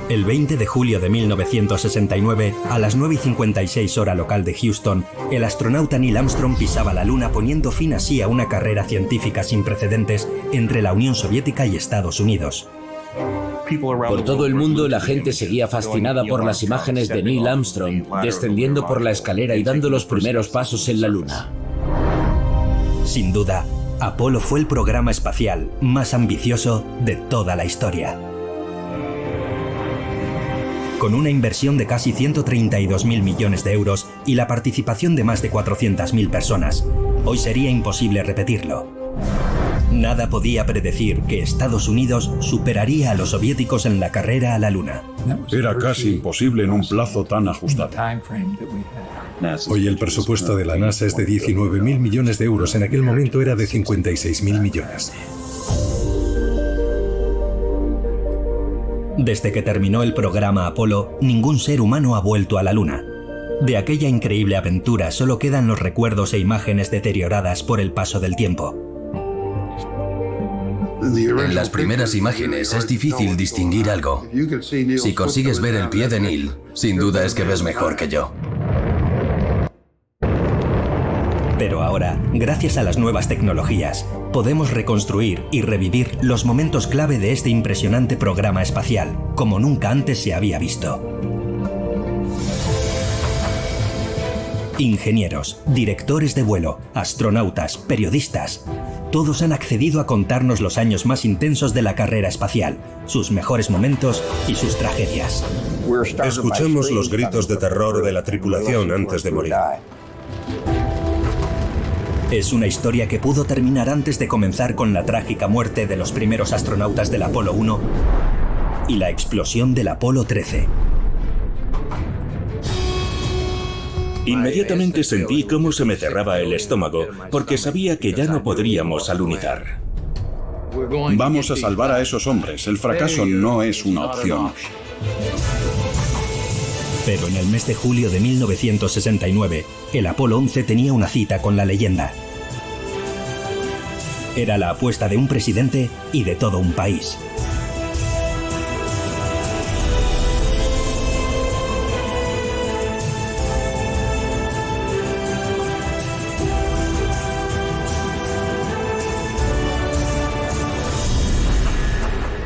El 20 de julio de 1969, a las 9:56 hora local de Houston, el astronauta Neil Armstrong pisaba la Luna, poniendo fin así a una carrera científica sin precedentes entre la Unión Soviética y Estados Unidos. Por todo el mundo, la gente seguía fascinada por las imágenes de Neil Armstrong descendiendo por la escalera y dando los primeros pasos en la Luna. Sin duda, Apolo fue el programa espacial más ambicioso de toda la historia. Con una inversión de casi 132.000 millones de euros y la participación de más de 400.000 personas, hoy sería imposible repetirlo. Nada podía predecir que Estados Unidos superaría a los soviéticos en la carrera a la Luna. Era casi imposible en un plazo tan ajustado. Hoy el presupuesto de la NASA es de 19.000 millones de euros. En aquel momento era de 56.000 millones. Desde que terminó el programa Apolo, ningún ser humano ha vuelto a la Luna. De aquella increíble aventura solo quedan los recuerdos e imágenes deterioradas por el paso del tiempo. En las primeras imágenes es difícil distinguir algo. Si consigues ver el pie de Neil, sin duda es que ves mejor que yo. Pero ahora, gracias a las nuevas tecnologías, podemos reconstruir y revivir los momentos clave de este impresionante programa espacial, como nunca antes se había visto. Ingenieros, directores de vuelo, astronautas, periodistas, todos han accedido a contarnos los años más intensos de la carrera espacial, sus mejores momentos y sus tragedias. Escuchamos los gritos de terror de la tripulación antes de morir. Es una historia que pudo terminar antes de comenzar con la trágica muerte de los primeros astronautas del Apolo 1 y la explosión del Apolo 13. Inmediatamente sentí cómo se me cerraba el estómago, porque sabía que ya no podríamos alunizar. Vamos a salvar a esos hombres. El fracaso no es una opción. Pero en el mes de julio de 1969, el Apolo 11 tenía una cita con la leyenda. Era la apuesta de un presidente y de todo un país.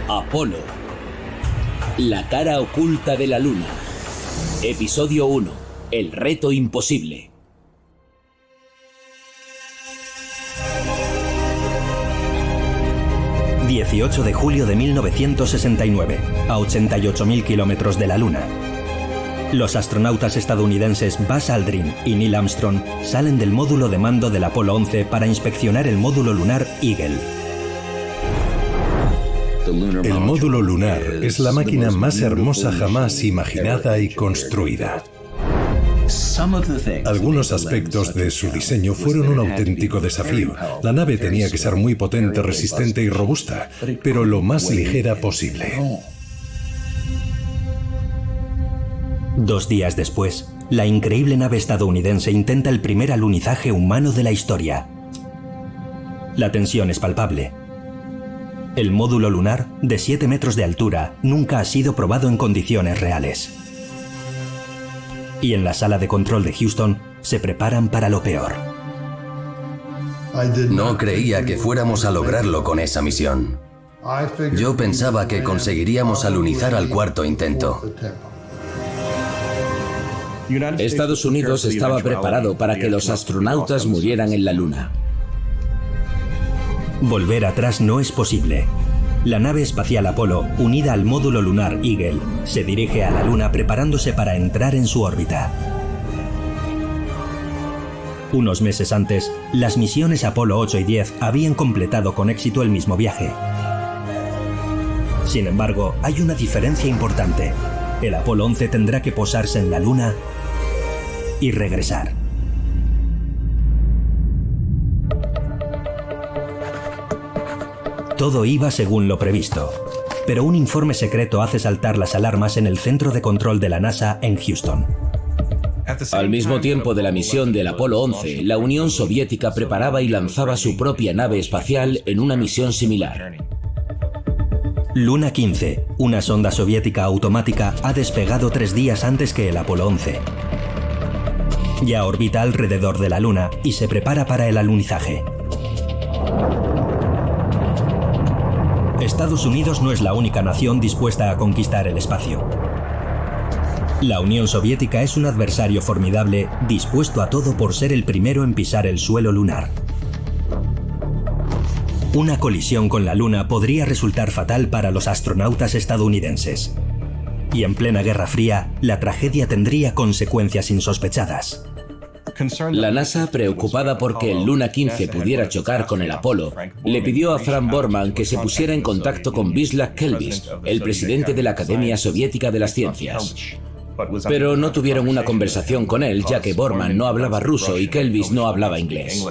Apolo. La cara oculta de la Luna. Episodio 1. El reto imposible. ...18 de julio de 1969... ...a 88.000 kilómetros de la Luna... ...los astronautas estadounidenses Buzz Aldrin y Neil Armstrong... ...salen del módulo de mando del Apolo 11... ...para inspeccionar el módulo lunar Eagle. El módulo lunar es la máquina más hermosa jamás imaginada y construida. Algunos aspectos de su diseño fueron un auténtico desafío. La nave tenía que ser muy potente, resistente y robusta, pero lo más ligera posible. 2 días después, la increíble nave estadounidense intenta el primer alunizaje humano de la historia. La tensión es palpable. El módulo lunar, de 7 metros de altura, nunca ha sido probado en condiciones reales. Y en la sala de control de Houston, se preparan para lo peor. No creía que fuéramos a lograrlo con esa misión. Yo pensaba que conseguiríamos alunizar al 4º intento. Estados Unidos estaba preparado para que los astronautas murieran en la Luna. Volver atrás no es posible. La nave espacial Apolo, unida al módulo lunar Eagle, se dirige a la Luna preparándose para entrar en su órbita. Unos meses antes, las misiones Apolo 8 y 10 habían completado con éxito el mismo viaje. Sin embargo, hay una diferencia importante. El Apolo 11 tendrá que posarse en la Luna y regresar. Todo iba según lo previsto, pero un informe secreto hace saltar las alarmas en el centro de control de la NASA en Houston. Al mismo tiempo de la misión del Apolo 11, la Unión Soviética preparaba y lanzaba su propia nave espacial en una misión similar. Luna 15, una sonda soviética automática, ha despegado 3 días antes que el Apolo 11. Ya orbita alrededor de la Luna y se prepara para el alunizaje. Estados Unidos no es la única nación dispuesta a conquistar el espacio. La Unión Soviética es un adversario formidable, dispuesto a todo por ser el primero en pisar el suelo lunar. Una colisión con la Luna podría resultar fatal para los astronautas estadounidenses. Y en plena Guerra Fría, la tragedia tendría consecuencias insospechadas. La NASA, preocupada porque el Luna 15 pudiera chocar con el Apolo, le pidió a Frank Borman que se pusiera en contacto con Václav Kelbys, el presidente de la Academia Soviética de las Ciencias. Pero no tuvieron una conversación con él, ya que Borman no hablaba ruso y Kelbys no hablaba inglés.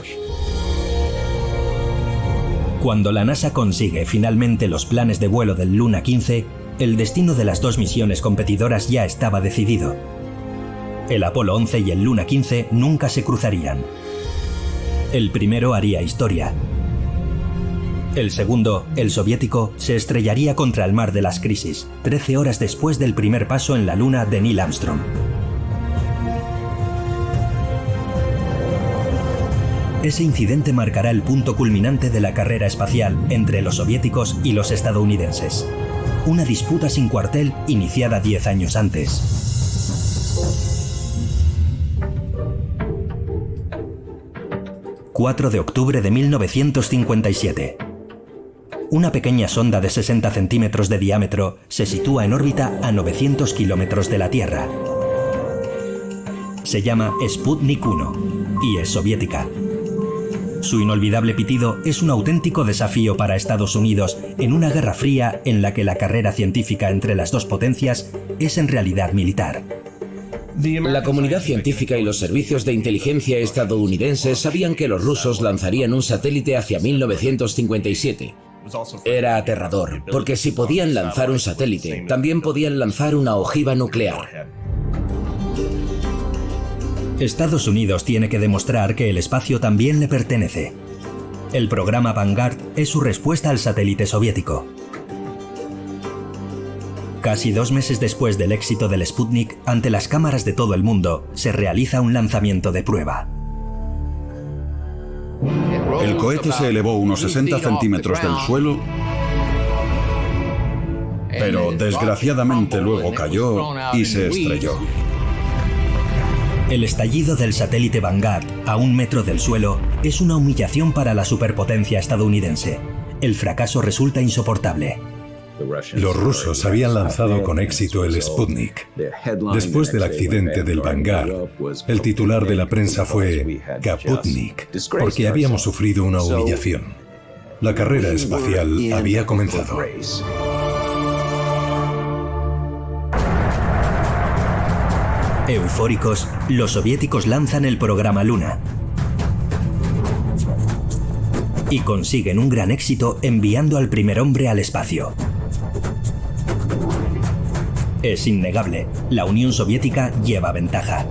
Cuando la NASA consigue finalmente los planes de vuelo del Luna 15, el destino de las 2 misiones competidoras ya estaba decidido. El Apolo 11 y el Luna 15 nunca se cruzarían. El primero haría historia. El segundo, el soviético, se estrellaría contra el mar de las crisis, 13 horas después del primer paso en la Luna de Neil Armstrong. Ese incidente marcará el punto culminante de la carrera espacial entre los soviéticos y los estadounidenses. Una disputa sin cuartel iniciada 10 años antes. ...4 de octubre de 1957. Una pequeña sonda de 60 centímetros de diámetro se sitúa en órbita a 900 kilómetros de la Tierra. Se llama Sputnik 1 y es soviética. Su inolvidable pitido es un auténtico desafío para Estados Unidos en una guerra fría en la que la carrera científica entre las 2 potencias es en realidad militar. La comunidad científica y los servicios de inteligencia estadounidenses sabían que los rusos lanzarían un satélite hacia 1957. Era aterrador, porque si podían lanzar un satélite, también podían lanzar una ojiva nuclear. Estados Unidos tiene que demostrar que el espacio también le pertenece. El programa Vanguard es su respuesta al satélite soviético. Casi 2 meses después del éxito del Sputnik, ante las cámaras de todo el mundo, se realiza un lanzamiento de prueba. El cohete se elevó unos 60 centímetros del suelo, pero desgraciadamente luego cayó y se estrelló. El estallido del satélite Vanguard a 1 metro del suelo es una humillación para la superpotencia estadounidense. El fracaso resulta insoportable. Los rusos habían lanzado con éxito el Sputnik. Después del accidente del Vanguard, el titular de la prensa fue Kaputnik, porque habíamos sufrido una humillación. La carrera espacial había comenzado. Eufóricos, los soviéticos lanzan el programa Luna y consiguen un gran éxito enviando al primer hombre al espacio. Es innegable, la Unión Soviética lleva ventaja.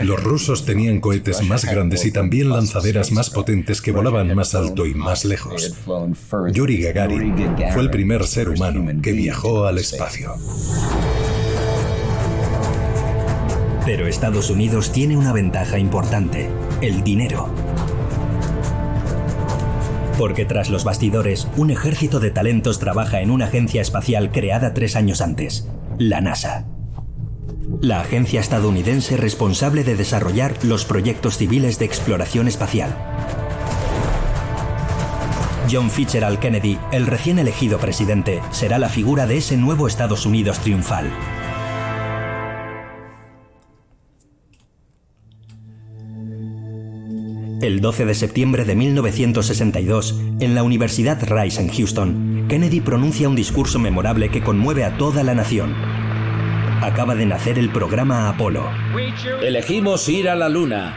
Los rusos tenían cohetes más grandes y también lanzaderas más potentes que volaban más alto y más lejos. Yuri Gagarin fue el primer ser humano que viajó al espacio. Pero Estados Unidos tiene una ventaja importante: el dinero. Porque tras los bastidores, un ejército de talentos trabaja en una agencia espacial creada 3 años antes, la NASA. La agencia estadounidense responsable de desarrollar los proyectos civiles de exploración espacial. John Fitzgerald Kennedy, el recién elegido presidente, será la figura de ese nuevo Estados Unidos triunfal. El 12 de septiembre de 1962, en la Universidad Rice en Houston, Kennedy pronuncia un discurso memorable que conmueve a toda la nación. Acaba de nacer el programa Apolo. Elegimos ir a la Luna.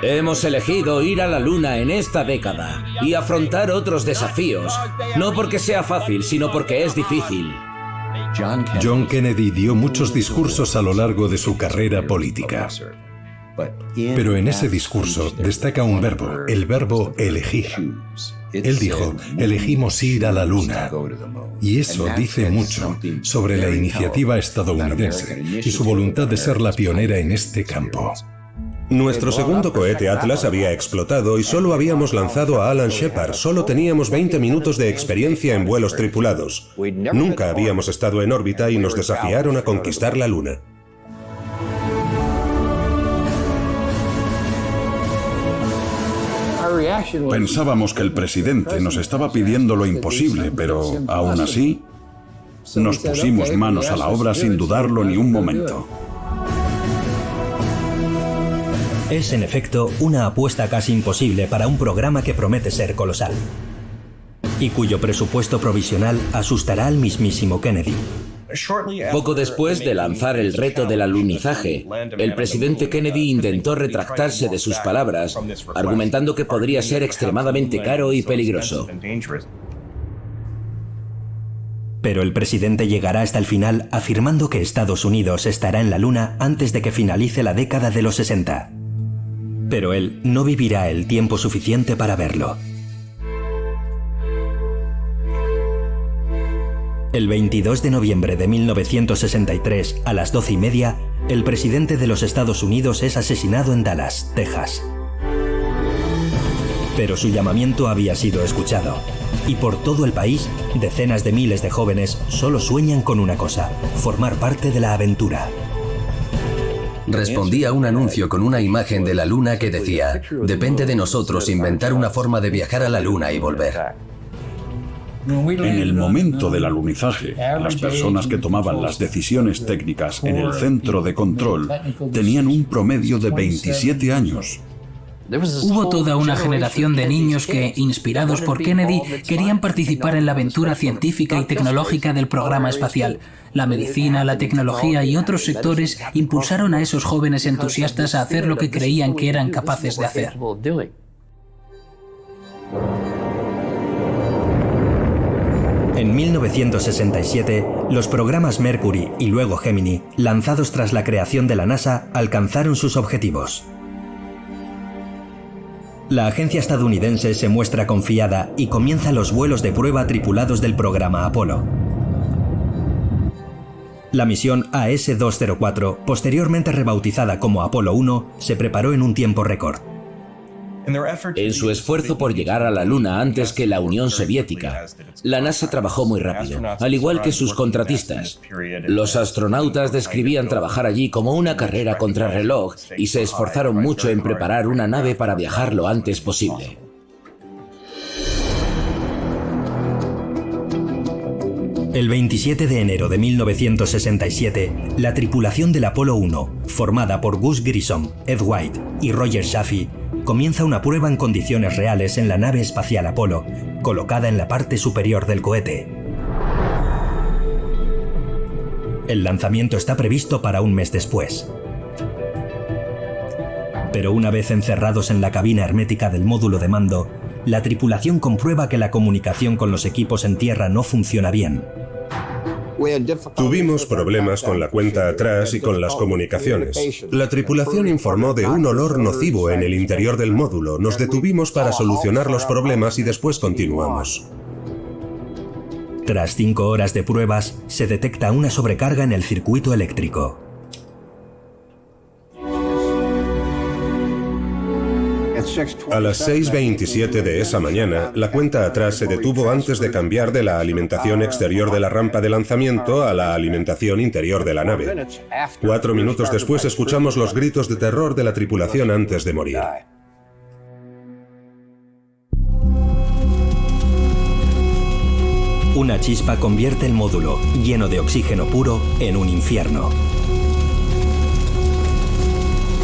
Hemos elegido ir a la Luna en esta década y afrontar otros desafíos, no porque sea fácil, sino porque es difícil. John Kennedy dio muchos discursos a lo largo de su carrera política. Pero en ese discurso destaca un verbo, el verbo elegir. Él dijo, elegimos ir a la Luna. Y eso dice mucho sobre la iniciativa estadounidense y su voluntad de ser la pionera en este campo. Nuestro segundo cohete Atlas había explotado y solo habíamos lanzado a Alan Shepard. Solo teníamos 20 minutos de experiencia en vuelos tripulados. Nunca habíamos estado en órbita y nos desafiaron a conquistar la Luna. Pensábamos que el presidente nos estaba pidiendo lo imposible, pero aún así nos pusimos manos a la obra sin dudarlo ni un momento. Es, en efecto, una apuesta casi imposible para un programa que promete ser colosal y cuyo presupuesto provisional asustará al mismísimo Kennedy. Poco después de lanzar el reto del alunizaje, el presidente Kennedy intentó retractarse de sus palabras, argumentando que podría ser extremadamente caro y peligroso. Pero el presidente llegará hasta el final afirmando que Estados Unidos estará en la Luna antes de que finalice la década de los 60. Pero él no vivirá el tiempo suficiente para verlo. El 22 de noviembre de 1963, a las 12:30, el presidente de los Estados Unidos es asesinado en Dallas, Texas. Pero su llamamiento había sido escuchado. Y por todo el país, decenas de miles de jóvenes solo sueñan con una cosa: formar parte de la aventura. Respondí a un anuncio con una imagen de la Luna que decía: depende de nosotros inventar una forma de viajar a la Luna y volver. En el momento del alunizaje, las personas que tomaban las decisiones técnicas en el centro de control tenían un promedio de 27 años. Hubo toda una generación de niños que, inspirados por Kennedy, querían participar en la aventura científica y tecnológica del programa espacial. La medicina, la tecnología y otros sectores impulsaron a esos jóvenes entusiastas a hacer lo que creían que eran capaces de hacer. En 1967, los programas Mercury y luego Gemini, lanzados tras la creación de la NASA, alcanzaron sus objetivos. La agencia estadounidense se muestra confiada y comienza los vuelos de prueba tripulados del programa Apolo. La misión AS-204, posteriormente rebautizada como Apolo 1, se preparó en un tiempo récord. En su esfuerzo por llegar a la Luna antes que la Unión Soviética, la NASA trabajó muy rápido, al igual que sus contratistas. Los astronautas describían trabajar allí como una carrera contrarreloj y se esforzaron mucho en preparar una nave para viajar lo antes posible. El 27 de enero de 1967, la tripulación del Apolo 1, formada por Gus Grissom, Ed White y Roger Chaffee, comienza una prueba en condiciones reales en la nave espacial Apolo, colocada en la parte superior del cohete. El lanzamiento está previsto para un mes después. Pero una vez encerrados en la cabina hermética del módulo de mando, la tripulación comprueba que la comunicación con los equipos en tierra no funciona bien. Tuvimos problemas con la cuenta atrás y con las comunicaciones. La tripulación informó de un olor nocivo en el interior del módulo. Nos detuvimos para solucionar los problemas y después continuamos. Tras 5 horas de pruebas, se detecta una sobrecarga en el circuito eléctrico. A las 6:27 de esa mañana, la cuenta atrás se detuvo antes de cambiar de la alimentación exterior de la rampa de lanzamiento a la alimentación interior de la nave. 4 minutos después escuchamos los gritos de terror de la tripulación antes de morir. Una chispa convierte el módulo, lleno de oxígeno puro, en un infierno.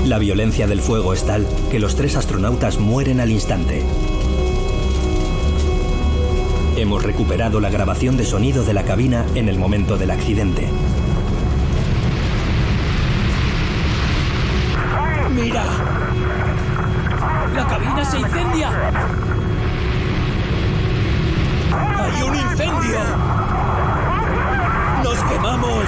La violencia del fuego es tal que los 3 astronautas mueren al instante. Hemos recuperado la grabación de sonido de la cabina en el momento del accidente. ¡Mira! ¡La cabina se incendia! ¡Hay un incendio! ¡Nos quemamos!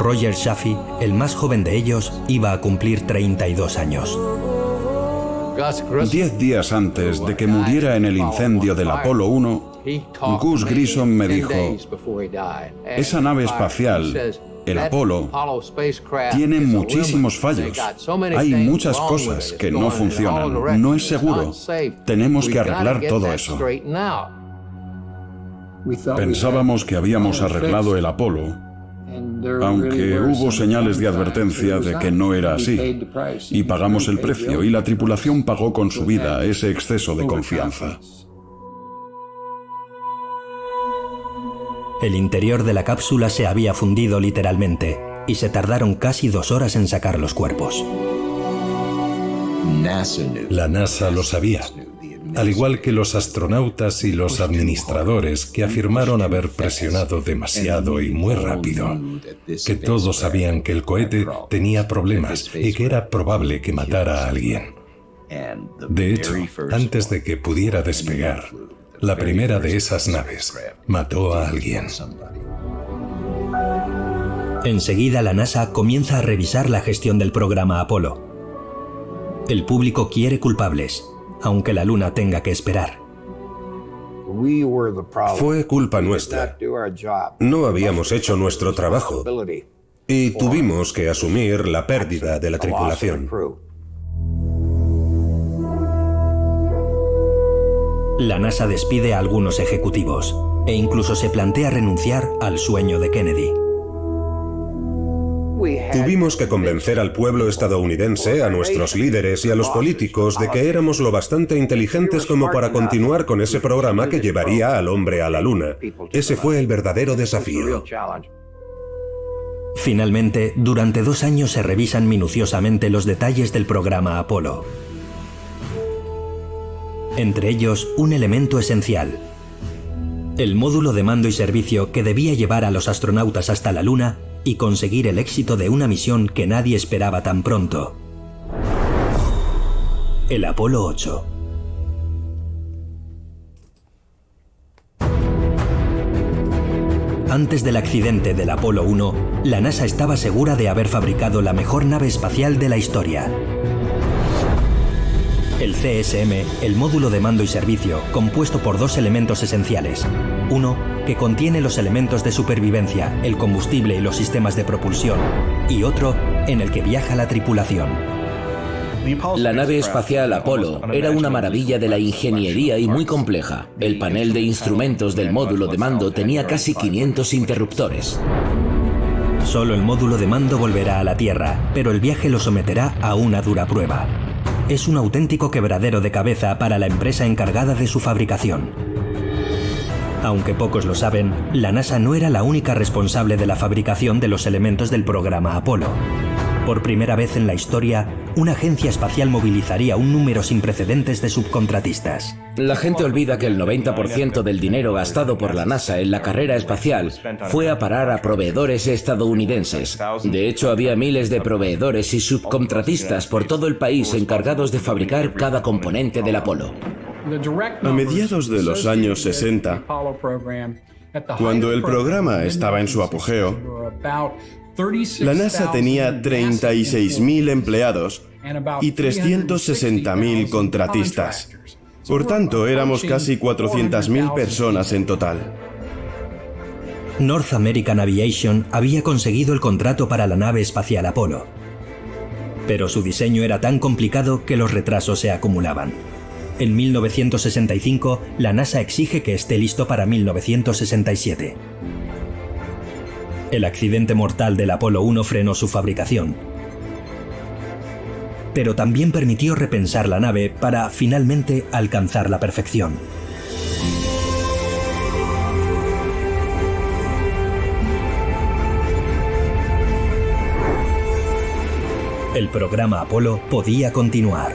Roger Chaffee, el más joven de ellos, iba a cumplir 32 años. 10 días antes de que muriera en el incendio del Apolo 1, Gus Grissom me dijo: esa nave espacial, el Apolo, tiene muchísimos fallos. Hay muchas cosas que no funcionan. No es seguro. Tenemos que arreglar todo eso. Pensábamos que habíamos arreglado el Apolo, aunque hubo señales de advertencia de que no era así. Y pagamos el precio, y la tripulación pagó con su vida ese exceso de confianza. El interior de la cápsula se había fundido literalmente, y se tardaron casi 2 horas en sacar los cuerpos. La NASA lo sabía, al igual que los astronautas y los administradores que afirmaron haber presionado demasiado y muy rápido, que todos sabían que el cohete tenía problemas y que era probable que matara a alguien. De hecho, antes de que pudiera despegar, la primera de esas naves mató a alguien. Enseguida la NASA comienza a revisar la gestión del programa Apolo. El público quiere culpables, aunque la Luna tenga que esperar. Fue culpa nuestra. No habíamos hecho nuestro trabajo y tuvimos que asumir la pérdida de la tripulación. La NASA despide a algunos ejecutivos e incluso se plantea renunciar al sueño de Kennedy. Tuvimos que convencer al pueblo estadounidense, a nuestros líderes y a los políticos de que éramos lo bastante inteligentes como para continuar con ese programa que llevaría al hombre a la Luna. Ese fue el verdadero desafío. Finalmente, durante 2 años se revisan minuciosamente los detalles del programa Apolo. Entre ellos, un elemento esencial: el módulo de mando y servicio que debía llevar a los astronautas hasta la Luna y conseguir el éxito de una misión que nadie esperaba tan pronto. El Apolo 8. Antes del accidente del Apolo 1, la NASA estaba segura de haber fabricado la mejor nave espacial de la historia. El CSM, el módulo de mando y servicio, compuesto por 2 elementos esenciales. Uno, que contiene los elementos de supervivencia, el combustible y los sistemas de propulsión. Y otro, en el que viaja la tripulación. La nave espacial Apolo era una maravilla de la ingeniería y muy compleja. El panel de instrumentos del módulo de mando tenía casi 500 interruptores. Solo el módulo de mando volverá a la Tierra, pero el viaje lo someterá a una dura prueba. Es un auténtico quebradero de cabeza para la empresa encargada de su fabricación. Aunque pocos lo saben, la NASA no era la única responsable de la fabricación de los elementos del programa Apolo. Por primera vez en la historia, una agencia espacial movilizaría un número sin precedentes de subcontratistas. La gente olvida que el 90% del dinero gastado por la NASA en la carrera espacial fue a parar a proveedores estadounidenses. De hecho, había miles de proveedores y subcontratistas por todo el país encargados de fabricar cada componente del Apolo. A mediados de los años 60, cuando el programa estaba en su apogeo, la NASA tenía 36.000 empleados y 360.000 contratistas. Por tanto, éramos casi 400.000 personas en total. North American Aviation había conseguido el contrato para la nave espacial Apolo. Pero su diseño era tan complicado que los retrasos se acumulaban. En 1965, la NASA exige que esté listo para 1967. El accidente mortal del Apolo 1 frenó su fabricación. Pero también permitió repensar la nave para, finalmente, alcanzar la perfección. El programa Apolo podía continuar.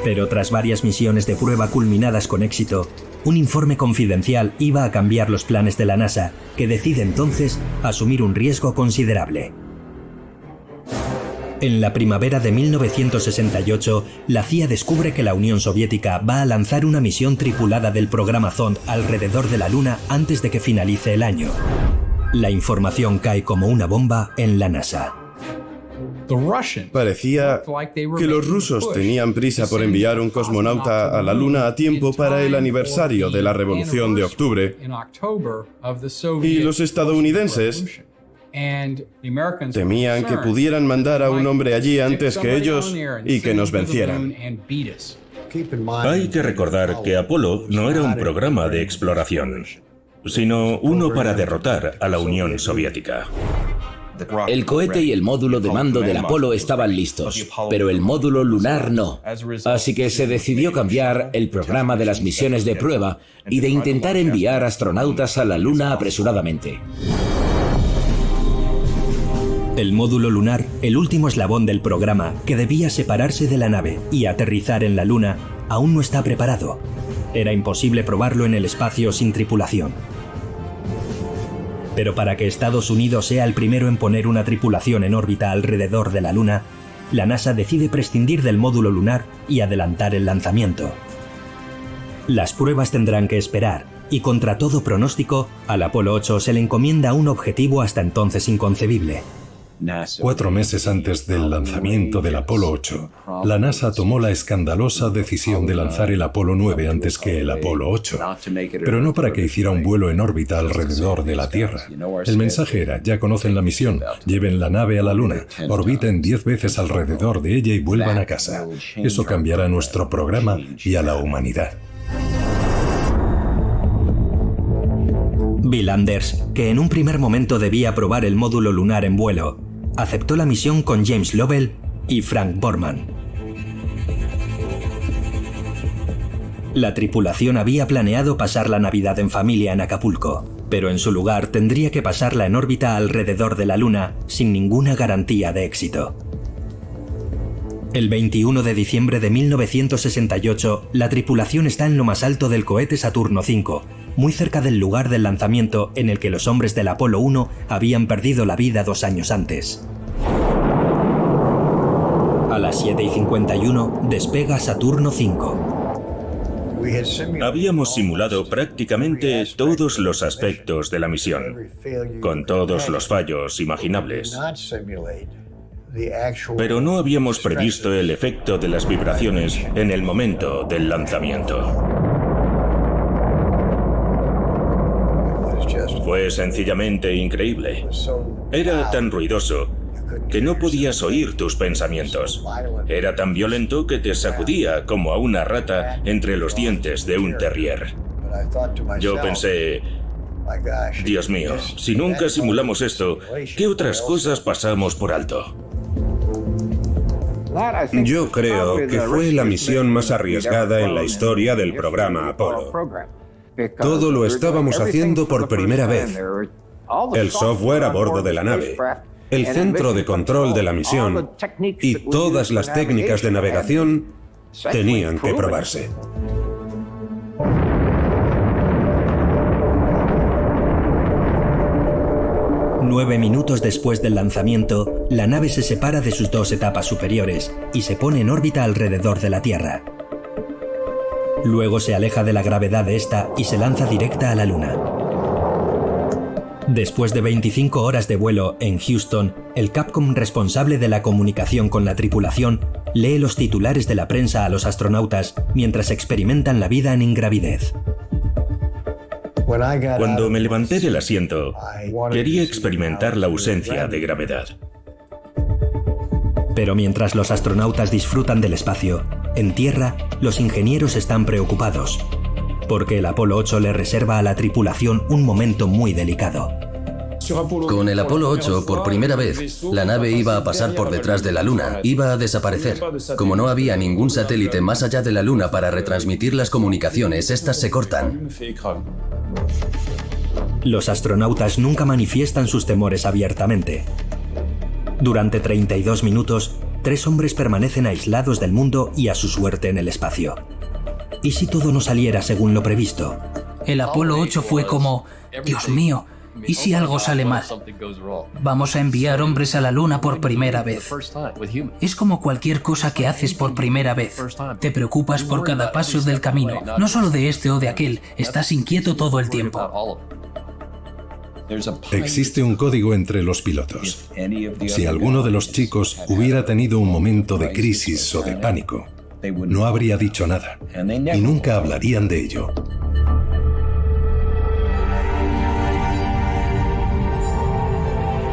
Pero tras varias misiones de prueba culminadas con éxito, un informe confidencial iba a cambiar los planes de la NASA, que decide entonces asumir un riesgo considerable. En la primavera de 1968, la CIA descubre que la Unión Soviética va a lanzar una misión tripulada del programa Zond alrededor de la Luna antes de que finalice el año. La información cae como una bomba en la NASA. Parecía que los rusos tenían prisa por enviar un cosmonauta a la Luna a tiempo para el aniversario de la Revolución de Octubre, y los estadounidenses temían que pudieran mandar a un hombre allí antes que ellos y que nos vencieran. Hay que recordar que Apolo no era un programa de exploración, sino uno para derrotar a la Unión Soviética. El cohete y el módulo de mando del Apolo estaban listos, pero el módulo lunar no. Así que se decidió cambiar el programa de las misiones de prueba y de intentar enviar astronautas a la Luna apresuradamente. El módulo lunar, el último eslabón del programa que debía separarse de la nave y aterrizar en la Luna, aún no está preparado. Era imposible probarlo en el espacio sin tripulación. Pero para que Estados Unidos sea el primero en poner una tripulación en órbita alrededor de la Luna, la NASA decide prescindir del módulo lunar y adelantar el lanzamiento. Las pruebas tendrán que esperar, y contra todo pronóstico, al Apolo 8 se le encomienda un objetivo hasta entonces inconcebible. 4 meses antes del lanzamiento del Apolo 8, la NASA tomó la escandalosa decisión de lanzar el Apolo 9 antes que el Apolo 8, pero no para que hiciera un vuelo en órbita alrededor de la Tierra. El mensaje era: ya conocen la misión, lleven la nave a la Luna, orbiten 10 veces alrededor de ella y vuelvan a casa. Eso cambiará nuestro programa y a la humanidad. Bill Anders, que en un primer momento debía probar el módulo lunar en vuelo, aceptó la misión con James Lovell y Frank Borman. La tripulación había planeado pasar la Navidad en familia en Acapulco, pero en su lugar tendría que pasarla en órbita alrededor de la Luna sin ninguna garantía de éxito. El 21 de diciembre de 1968, la tripulación está en lo más alto del cohete Saturno V, muy cerca del lugar del lanzamiento en el que los hombres del Apolo 1 habían perdido la vida 2 años antes. A las 7:51 despega Saturno V. Habíamos simulado prácticamente todos los aspectos de la misión, con todos los fallos imaginables. Pero no habíamos previsto el efecto de las vibraciones en el momento del lanzamiento. Fue sencillamente increíble. Era tan ruidoso que no podías oír tus pensamientos. Era tan violento que te sacudía como a una rata entre los dientes de un terrier. Yo pensé: Dios mío, si nunca simulamos esto, ¿qué otras cosas pasamos por alto? Yo creo que fue la misión más arriesgada en la historia del programa Apolo. Todo lo estábamos haciendo por primera vez. El software a bordo de la nave, el centro de control de la misión y todas las técnicas de navegación tenían que probarse. Nueve minutos después del lanzamiento, la nave se separa de sus 2 etapas superiores y se pone en órbita alrededor de la Tierra. Luego se aleja de la gravedad de esta y se lanza directa a la Luna. Después de 25 horas de vuelo en Houston, el Capcom responsable de la comunicación con la tripulación lee los titulares de la prensa a los astronautas mientras experimentan la vida en ingravidez. Cuando me levanté del asiento, quería experimentar la ausencia de gravedad. Pero mientras los astronautas disfrutan del espacio, en Tierra, los ingenieros están preocupados, porque el Apolo 8 le reserva a la tripulación un momento muy delicado. Con el Apolo 8, por primera vez, la nave iba a pasar por detrás de la Luna, iba a desaparecer. Como no había ningún satélite más allá de la Luna para retransmitir las comunicaciones, estas se cortan. Los astronautas nunca manifiestan sus temores abiertamente. Durante 32 minutos, 3 hombres permanecen aislados del mundo y a su suerte en el espacio. ¿Y si todo no saliera según lo previsto? El Apolo 8 fue como: Dios mío, ¿Y si algo sale mal? Vamos a enviar hombres a la Luna por primera vez. Es como cualquier cosa que haces por primera vez. Te preocupas por cada paso del camino, no solo de este o de aquel, estás inquieto todo el tiempo. Existe un código entre los pilotos. Si alguno de los chicos hubiera tenido un momento de crisis o de pánico, no habría dicho nada y nunca hablarían de ello.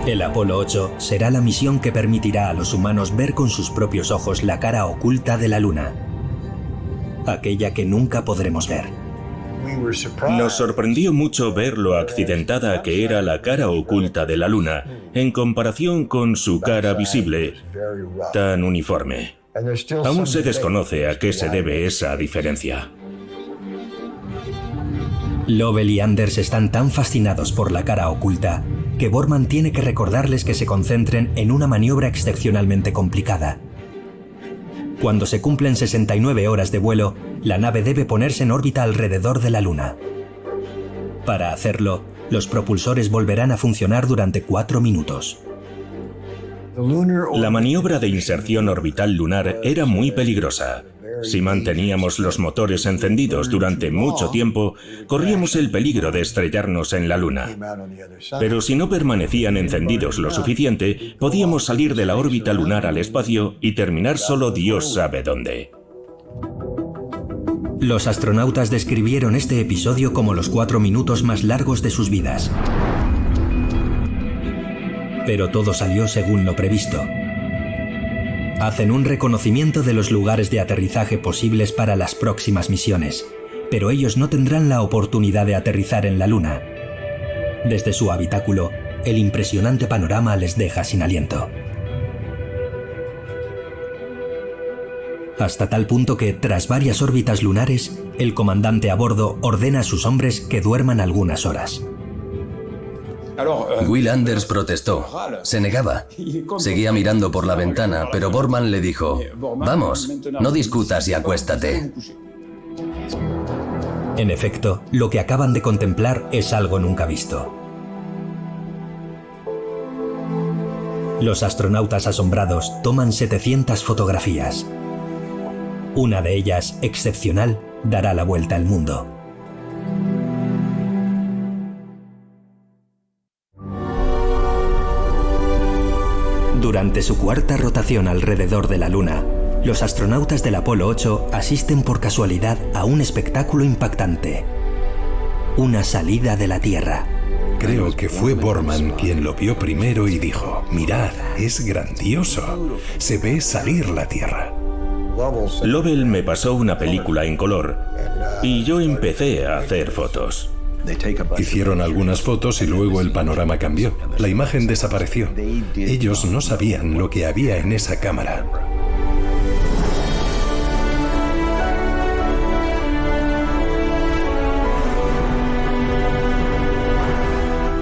El Apolo 8 será la misión que permitirá a los humanos ver con sus propios ojos la cara oculta de la Luna. Aquella que nunca podremos ver. Nos sorprendió mucho ver lo accidentada que era la cara oculta de la Luna en comparación con su cara visible, tan uniforme. Aún se desconoce a qué se debe esa diferencia. Lovell y Anders están tan fascinados por la cara oculta que Borman tiene que recordarles que se concentren en una maniobra excepcionalmente complicada. Cuando se cumplen 69 horas de vuelo, la nave debe ponerse en órbita alrededor de la Luna. Para hacerlo, los propulsores volverán a funcionar durante 4 minutos. La maniobra de inserción orbital lunar era muy peligrosa. Si manteníamos los motores encendidos durante mucho tiempo, corríamos el peligro de estrellarnos en la Luna. Pero si no permanecían encendidos lo suficiente, podíamos salir de la órbita lunar al espacio y terminar solo Dios sabe dónde. Los astronautas describieron este episodio como los 4 minutos más largos de sus vidas. Pero todo salió según lo previsto. Hacen un reconocimiento de los lugares de aterrizaje posibles para las próximas misiones, pero ellos no tendrán la oportunidad de aterrizar en la Luna. Desde su habitáculo, el impresionante panorama les deja sin aliento. Hasta tal punto que, tras varias órbitas lunares, el comandante a bordo ordena a sus hombres que duerman algunas horas. Will Anders protestó. Se negaba. Seguía mirando por la ventana, pero Borman le dijo: «Vamos, no discutas y acuéstate». En efecto, lo que acaban de contemplar es algo nunca visto. Los astronautas asombrados toman 700 fotografías. Una de ellas, excepcional, dará la vuelta al mundo. Durante su cuarta rotación alrededor de la Luna, los astronautas del Apolo 8 asisten por casualidad a un espectáculo impactante. Una salida de la Tierra. Creo que fue Borman quien lo vio primero y dijo: «Mirad, es grandioso. Se ve salir la Tierra». Lovell me pasó una película en color y yo empecé a hacer fotos. Hicieron algunas fotos y luego el panorama cambió. La imagen desapareció. Ellos no sabían lo que había en esa cámara.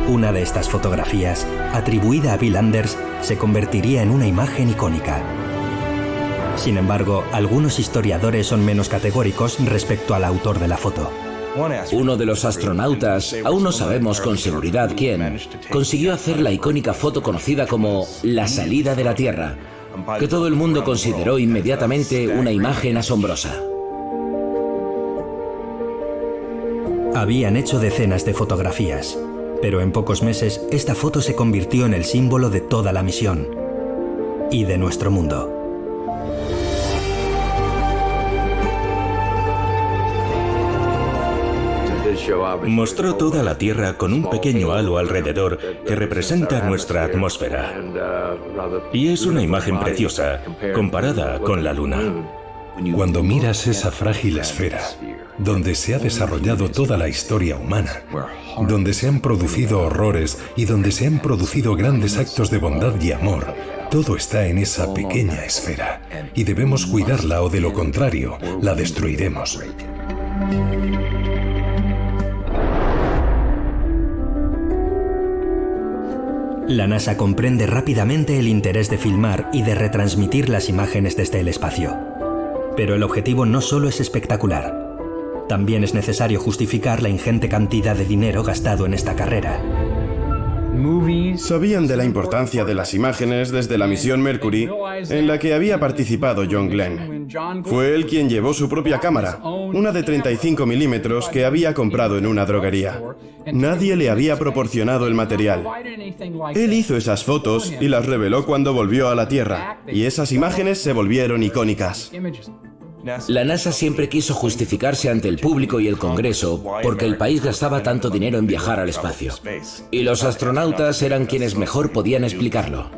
Una de estas fotografías, atribuida a Bill Anders, se convertiría en una imagen icónica. Sin embargo, algunos historiadores son menos categóricos respecto al autor de la foto. Uno de los astronautas, aún no sabemos con seguridad quién, consiguió hacer la icónica foto conocida como la salida de la Tierra, que todo el mundo consideró inmediatamente una imagen asombrosa. Habían hecho decenas de fotografías, pero en pocos meses esta foto se convirtió en el símbolo de toda la misión y de nuestro mundo. Mostró toda la Tierra con un pequeño halo alrededor que representa nuestra atmósfera. Y es una imagen preciosa comparada con la Luna. Cuando miras esa frágil esfera, donde se ha desarrollado toda la historia humana, donde se han producido horrores y donde se han producido grandes actos de bondad y amor, todo está en esa pequeña esfera y debemos cuidarla o de lo contrario, la destruiremos. La NASA comprende rápidamente el interés de filmar y de retransmitir las imágenes desde el espacio. Pero el objetivo no solo es espectacular. También es necesario justificar la ingente cantidad de dinero gastado en esta carrera. Sabían de la importancia de las imágenes desde la misión Mercury, en la que había participado John Glenn. Fue él quien llevó su propia cámara, una de 35 milímetros que había comprado en una droguería. Nadie le había proporcionado el material. Él hizo esas fotos y las reveló cuando volvió a la Tierra, y esas imágenes se volvieron icónicas. La NASA siempre quiso justificarse ante el público y el Congreso porque el país gastaba tanto dinero en viajar al espacio. Y los astronautas eran quienes mejor podían explicarlo.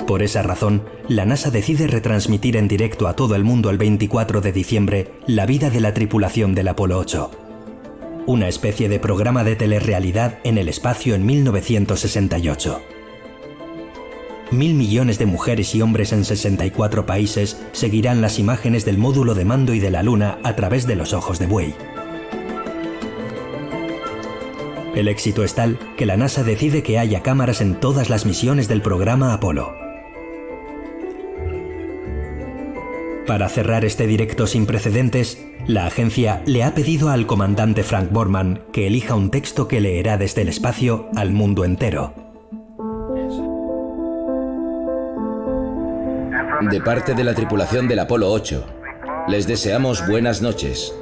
Por esa razón, la NASA decide retransmitir en directo a todo el mundo el 24 de diciembre la vida de la tripulación del Apolo 8. Una especie de programa de telerrealidad en el espacio en 1968. 1.000 millones de mujeres y hombres en 64 países seguirán las imágenes del módulo de mando y de la Luna a través de los ojos de buey. El éxito es tal que la NASA decide que haya cámaras en todas las misiones del programa Apolo. Para cerrar este directo sin precedentes, la agencia le ha pedido al comandante Frank Borman que elija un texto que leerá desde el espacio al mundo entero. De parte de la tripulación del Apolo 8, les deseamos buenas noches,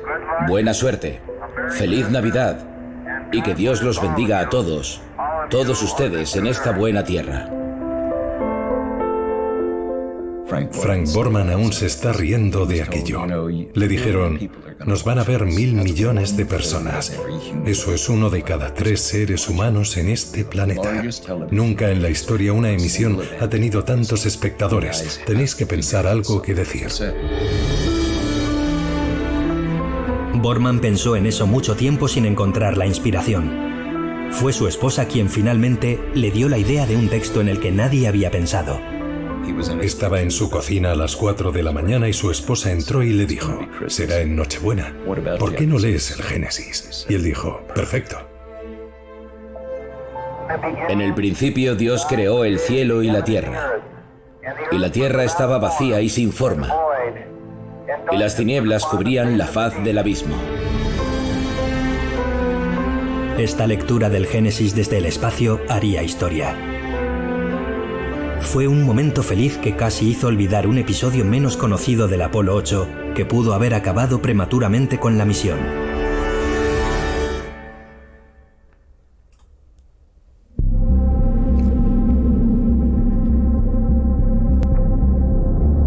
buena suerte, feliz Navidad y que Dios los bendiga a todos ustedes en esta buena tierra. Frank Borman aún se está riendo de aquello. Le dijeron, nos van a ver 1.000 millones de personas. Eso es 1 de cada 3 seres humanos en este planeta. Nunca en la historia una emisión ha tenido tantos espectadores. Tenéis que pensar algo que decir. Borman pensó en eso mucho tiempo sin encontrar la inspiración. Fue su esposa quien finalmente le dio la idea de un texto en el que nadie había pensado. Estaba en su cocina a las 4 de la mañana y su esposa entró y le dijo, será en Nochebuena, ¿por qué no lees el Génesis? Y él dijo, perfecto. En el principio Dios creó el cielo y la tierra estaba vacía y sin forma, y las tinieblas cubrían la faz del abismo. Esta lectura del Génesis desde el espacio haría historia. Fue un momento feliz que casi hizo olvidar un episodio menos conocido del Apolo 8 que pudo haber acabado prematuramente con la misión.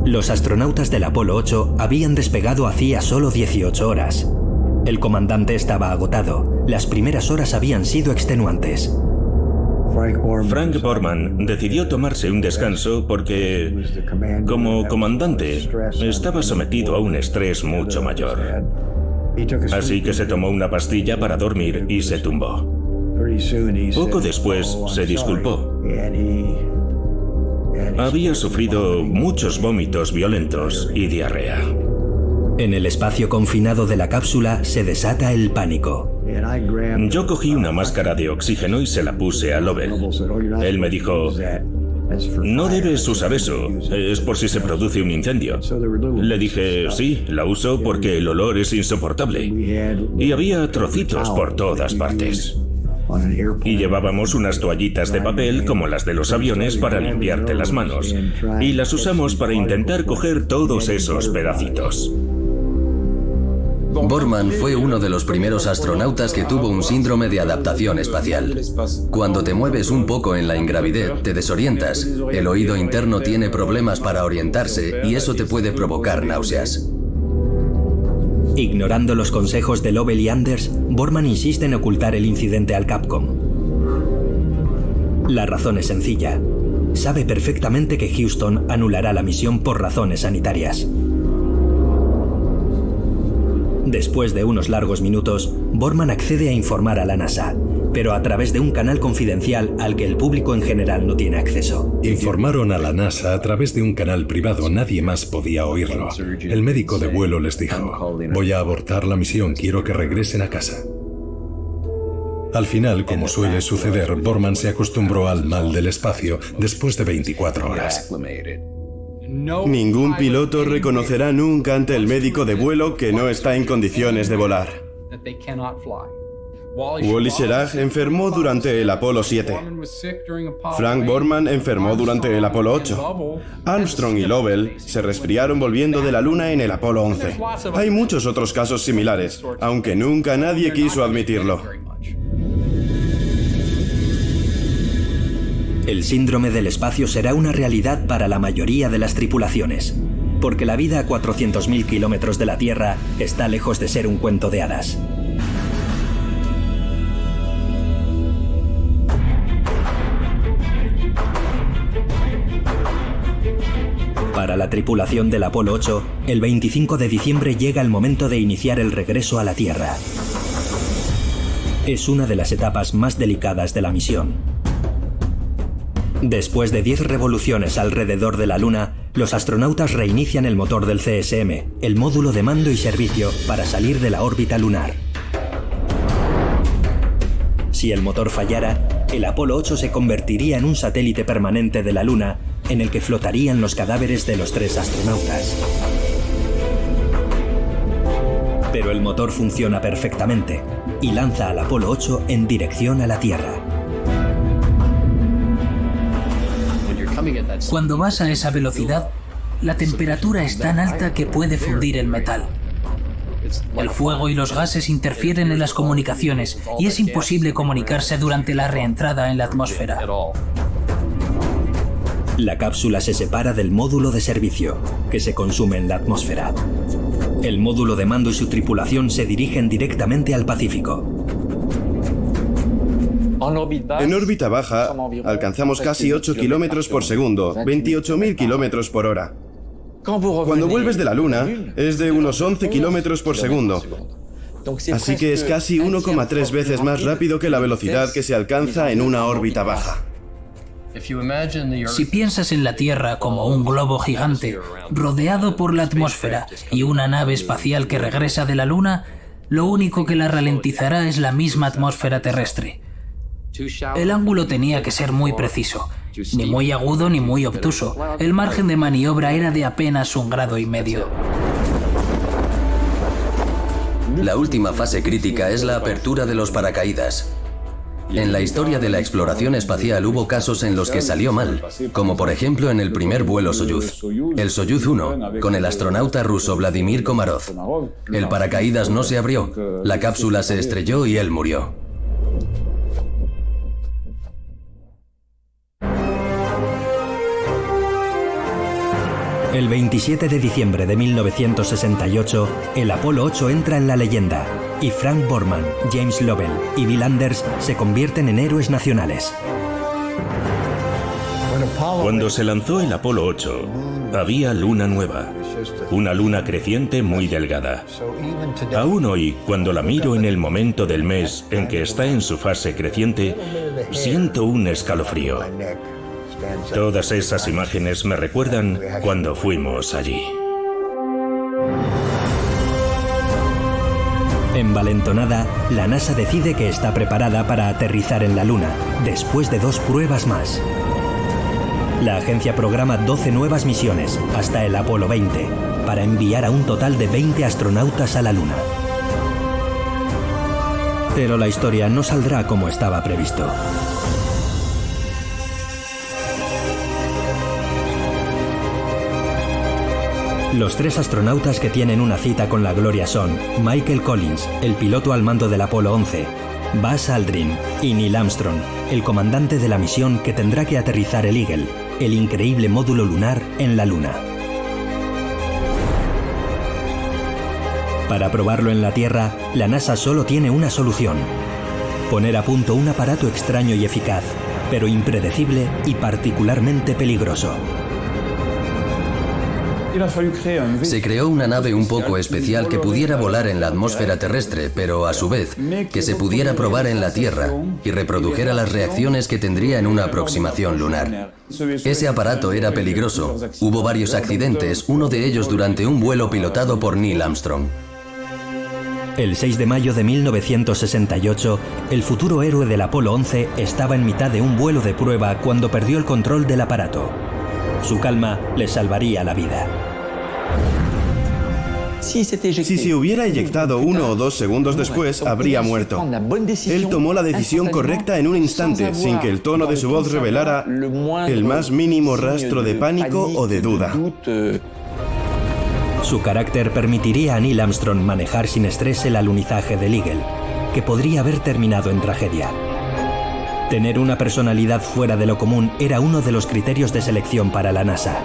Los astronautas del Apolo 8 habían despegado hacía solo 18 horas. El comandante estaba agotado. Las primeras horas habían sido extenuantes. Frank Borman decidió tomarse un descanso porque, como comandante, estaba sometido a un estrés mucho mayor. Así que se tomó una pastilla para dormir y se tumbó. Poco después se disculpó. Había sufrido muchos vómitos violentos y diarrea. En el espacio confinado de la cápsula se desata el pánico. Yo cogí una máscara de oxígeno y se la puse a Lovell. Él me dijo, no debes usar eso, es por si se produce un incendio. Le dije, sí, la uso porque el olor es insoportable. Y había trocitos por todas partes. Y llevábamos unas toallitas de papel como las de los aviones para limpiarte las manos. Y las usamos para intentar coger todos esos pedacitos. Borman fue uno de los primeros astronautas que tuvo un síndrome de adaptación espacial. Cuando te mueves un poco en la ingravidez, te desorientas. El oído interno tiene problemas para orientarse y eso te puede provocar náuseas. Ignorando los consejos de Lovell y Anders, Borman insiste en ocultar el incidente al Capcom. La razón es sencilla. Sabe perfectamente que Houston anulará la misión por razones sanitarias. Después de unos largos minutos, Borman accede a informar a la NASA, pero a través de un canal confidencial al que el público en general no tiene acceso. Informaron a la NASA a través de un canal privado, nadie más podía oírlo. El médico de vuelo les dijo, voy a abortar la misión, quiero que regresen a casa. Al final, como suele suceder, Borman se acostumbró al mal del espacio después de 24 horas. Ningún piloto reconocerá nunca ante el médico de vuelo que no está en condiciones de volar. Wally Schirach enfermó durante el Apolo 7. Frank Borman enfermó durante el Apolo 8. Armstrong y Lovell se resfriaron volviendo de la Luna en el Apolo 11. Hay muchos otros casos similares, aunque nunca nadie quiso admitirlo. El síndrome del espacio será una realidad para la mayoría de las tripulaciones, porque la vida a 400.000 kilómetros de la Tierra está lejos de ser un cuento de hadas. Para la tripulación del Apolo 8, el 25 de diciembre llega el momento de iniciar el regreso a la Tierra. Es una de las etapas más delicadas de la misión. Después de 10 revoluciones alrededor de la Luna, los astronautas reinician el motor del CSM, el módulo de mando y servicio, para salir de la órbita lunar. Si el motor fallara, el Apolo 8 se convertiría en un satélite permanente de la Luna, en el que flotarían los cadáveres de los 3 astronautas. Pero el motor funciona perfectamente y lanza al Apolo 8 en dirección a la Tierra. Cuando vas a esa velocidad, la temperatura es tan alta que puede fundir el metal. El fuego y los gases interfieren en las comunicaciones y es imposible comunicarse durante la reentrada en la atmósfera. La cápsula se separa del módulo de servicio, que se consume en la atmósfera. El módulo de mando y su tripulación se dirigen directamente al Pacífico. En órbita baja, alcanzamos casi 8 kilómetros por segundo, 28.000 kilómetros por hora. Cuando vuelves de la Luna, es de unos 11 kilómetros por segundo. Así que es casi 1,3 veces más rápido que la velocidad que se alcanza en una órbita baja. Si piensas en la Tierra como un globo gigante, rodeado por la atmósfera y una nave espacial que regresa de la Luna, lo único que la ralentizará es la misma atmósfera terrestre. El ángulo tenía que ser muy preciso, ni muy agudo ni muy obtuso. El margen de maniobra era de apenas 1,5 grados. La última fase crítica es la apertura de los paracaídas. En la historia de la exploración espacial hubo casos en los que salió mal, como por ejemplo en el primer vuelo Soyuz, el Soyuz 1, con el astronauta ruso Vladimir Komarov. El paracaídas no se abrió, la cápsula se estrelló y él murió. El 27 de diciembre de 1968, el Apolo 8 entra en la leyenda y Frank Borman, James Lovell y Bill Anders se convierten en héroes nacionales. Cuando se lanzó el Apolo 8, había luna nueva, una luna creciente muy delgada. Aún hoy, cuando la miro en el momento del mes en que está en su fase creciente, siento un escalofrío. Todas esas imágenes me recuerdan cuando fuimos allí. Envalentonada, la NASA decide que está preparada para aterrizar en la Luna, después de 2 pruebas más. La agencia programa 12 nuevas misiones, hasta el Apolo 20, para enviar a un total de 20 astronautas a la Luna. Pero la historia no saldrá como estaba previsto. Los 3 astronautas que tienen una cita con la gloria son Michael Collins, el piloto al mando del Apolo 11, Buzz Aldrin y Neil Armstrong, el comandante de la misión que tendrá que aterrizar el Eagle, el increíble módulo lunar en la Luna. Para probarlo en la Tierra, la NASA solo tiene una solución: poner a punto un aparato extraño y eficaz, pero impredecible y particularmente peligroso. Se creó una nave un poco especial que pudiera volar en la atmósfera terrestre, pero a su vez, que se pudiera probar en la Tierra y reprodujera las reacciones que tendría en una aproximación lunar. Ese aparato era peligroso. Hubo varios accidentes, uno de ellos durante un vuelo pilotado por Neil Armstrong. El 6 de mayo de 1968, el futuro héroe del Apolo 11 estaba en mitad de un vuelo de prueba cuando perdió el control del aparato. Su calma le salvaría la vida. Si se hubiera eyectado 1 o 2 segundos después, habría muerto. Él tomó la decisión correcta en un instante, sin que el tono de su voz revelara el más mínimo rastro de pánico o de duda. Su carácter permitiría a Neil Armstrong manejar sin estrés el alunizaje del Eagle, que podría haber terminado en tragedia. Tener una personalidad fuera de lo común era uno de los criterios de selección para la NASA.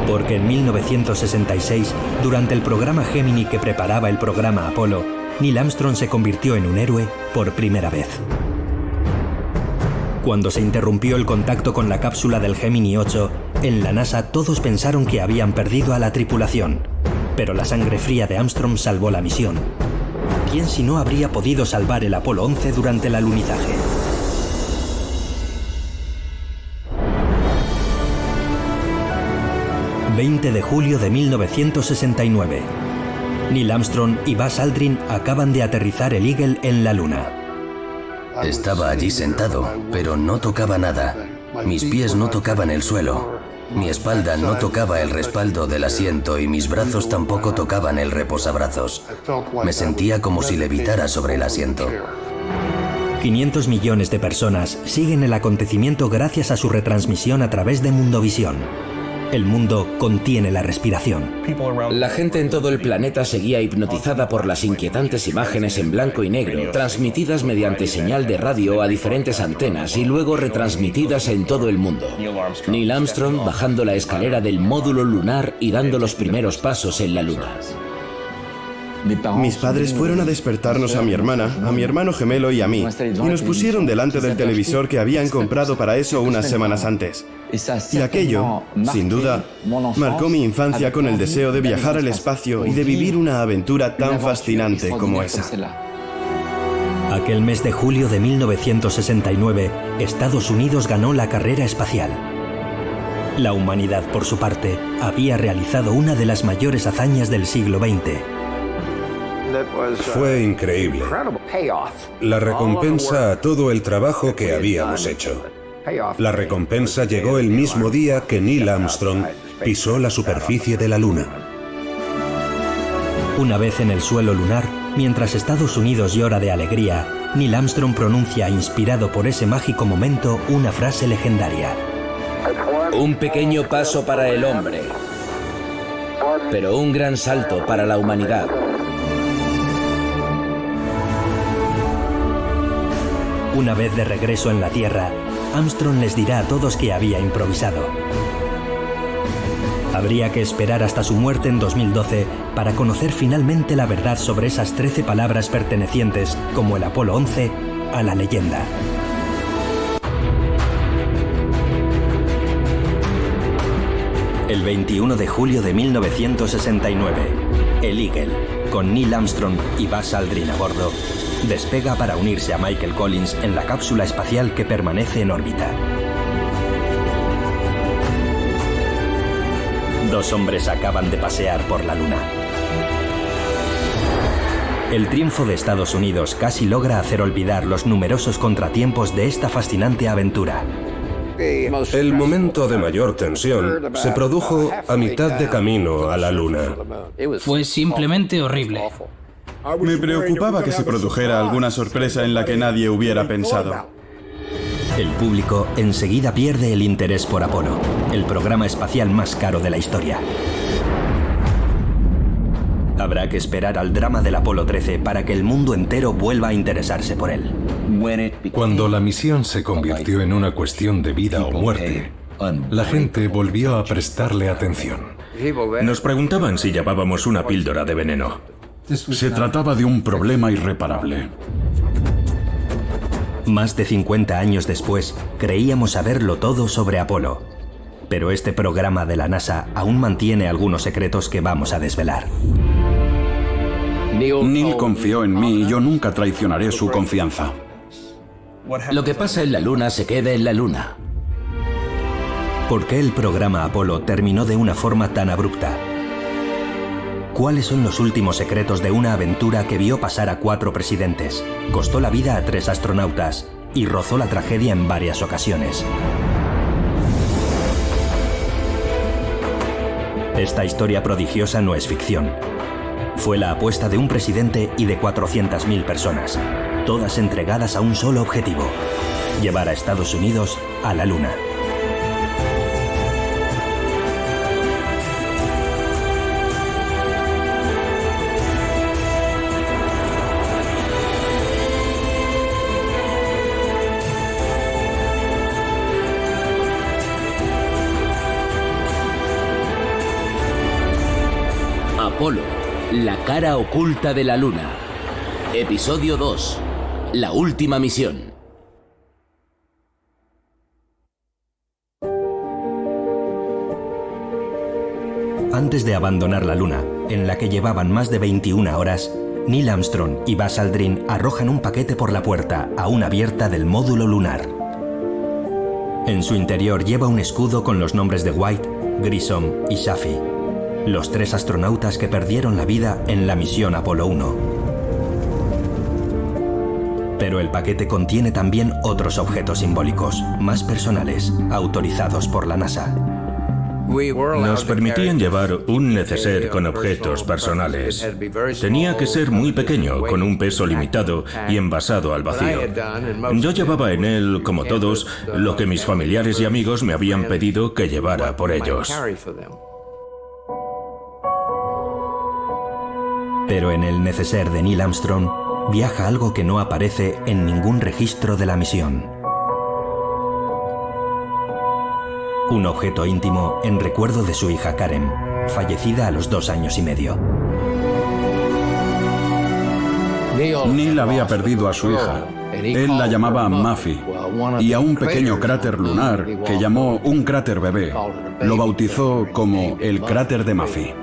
Porque en 1966, durante el programa Gemini que preparaba el programa Apolo, Neil Armstrong se convirtió en un héroe por primera vez. Cuando se interrumpió el contacto con la cápsula del Gemini 8, en la NASA todos pensaron que habían perdido a la tripulación. Pero la sangre fría de Armstrong salvó la misión. ¿Quién si no habría podido salvar el Apolo 11 durante el alunizaje? ...20 de julio de 1969. Neil Armstrong y Buzz Aldrin acaban de aterrizar el Eagle en la Luna. Estaba allí sentado, pero no tocaba nada. Mis pies no tocaban el suelo. Mi espalda no tocaba el respaldo del asiento y mis brazos tampoco tocaban el reposabrazos. Me sentía como si levitara sobre el asiento. 500 millones de personas siguen el acontecimiento gracias a su retransmisión a través de Mundovisión. El mundo contiene la respiración. La gente en todo el planeta seguía hipnotizada por las inquietantes imágenes en blanco y negro, transmitidas mediante señal de radio a diferentes antenas y luego retransmitidas en todo el mundo. Neil Armstrong bajando la escalera del módulo lunar y dando los primeros pasos en la Luna. Mis padres fueron a despertarnos a mi hermana, a mi hermano gemelo y a mí, y nos pusieron delante del televisor que habían comprado para eso unas semanas antes. Y aquello, sin duda, marcó mi infancia con el deseo de viajar al espacio y de vivir una aventura tan fascinante como esa. Aquel mes de julio de 1969, Estados Unidos ganó la carrera espacial. La humanidad, por su parte, había realizado una de las mayores hazañas del siglo XX. Fue increíble. La recompensa a todo el trabajo que habíamos hecho. La recompensa llegó el mismo día que Neil Armstrong pisó la superficie de la Luna. Una vez en el suelo lunar, mientras Estados Unidos llora de alegría, Neil Armstrong pronuncia, inspirado por ese mágico momento, una frase legendaria. Un pequeño paso para el hombre, pero un gran salto para la humanidad. Una vez de regreso en la Tierra, Armstrong les dirá a todos que había improvisado. Habría que esperar hasta su muerte en 2012 para conocer finalmente la verdad sobre esas 13 palabras pertenecientes, como el Apolo 11, a la leyenda. El 21 de julio de 1969, el Eagle, con Neil Armstrong y Buzz Aldrin a bordo, despega para unirse a Michael Collins en la cápsula espacial que permanece en órbita. Dos hombres acaban de pasear por la Luna. El triunfo de Estados Unidos casi logra hacer olvidar los numerosos contratiempos de esta fascinante aventura. El momento de mayor tensión se produjo a mitad de camino a la Luna. Fue simplemente horrible. Me preocupaba que se produjera alguna sorpresa en la que nadie hubiera pensado. El público enseguida pierde el interés por Apolo, el programa espacial más caro de la historia. Habrá que esperar al drama del Apolo 13 para que el mundo entero vuelva a interesarse por él. Cuando la misión se convirtió en una cuestión de vida o muerte, la gente volvió a prestarle atención. Nos preguntaban si llevábamos una píldora de veneno. Se trataba de un problema irreparable. Más de 50 años después, creíamos saberlo todo sobre Apolo. Pero este programa de la NASA aún mantiene algunos secretos que vamos a desvelar. Neil confió en mí y yo nunca traicionaré su confianza. Lo que pasa en la Luna se queda en la Luna. ¿Por qué el programa Apolo terminó de una forma tan abrupta? ¿Cuáles son los últimos secretos de una aventura que vio pasar a 4 presidentes, costó la vida a 3 astronautas y rozó la tragedia en varias ocasiones? Esta historia prodigiosa no es ficción. Fue la apuesta de un presidente y de 400.000 personas, todas entregadas a un solo objetivo: llevar a Estados Unidos a la Luna. Apolo, la cara oculta de la Luna. Episodio 2. La última misión. Antes de abandonar la Luna, en la que llevaban más de 21 horas, Neil Armstrong y Buzz Aldrin arrojan un paquete por la puerta aún abierta del módulo lunar. En su interior lleva un escudo con los nombres de White, Grissom y Chaffee, los 3 astronautas que perdieron la vida en la misión Apolo 1. Pero el paquete contiene también otros objetos simbólicos, más personales, autorizados por la NASA. Nos permitían llevar un neceser con objetos personales. Tenía que ser muy pequeño, con un peso limitado y envasado al vacío. Yo llevaba en él, como todos, lo que mis familiares y amigos me habían pedido que llevara por ellos. Pero en el neceser de Neil Armstrong viaja algo que no aparece en ningún registro de la misión. Un objeto íntimo en recuerdo de su hija Karen, fallecida a los 2 años y medio. Neil había perdido a su hija. Él la llamaba Muffy, y a un pequeño cráter lunar que llamó un cráter bebé lo bautizó como el cráter de Muffy.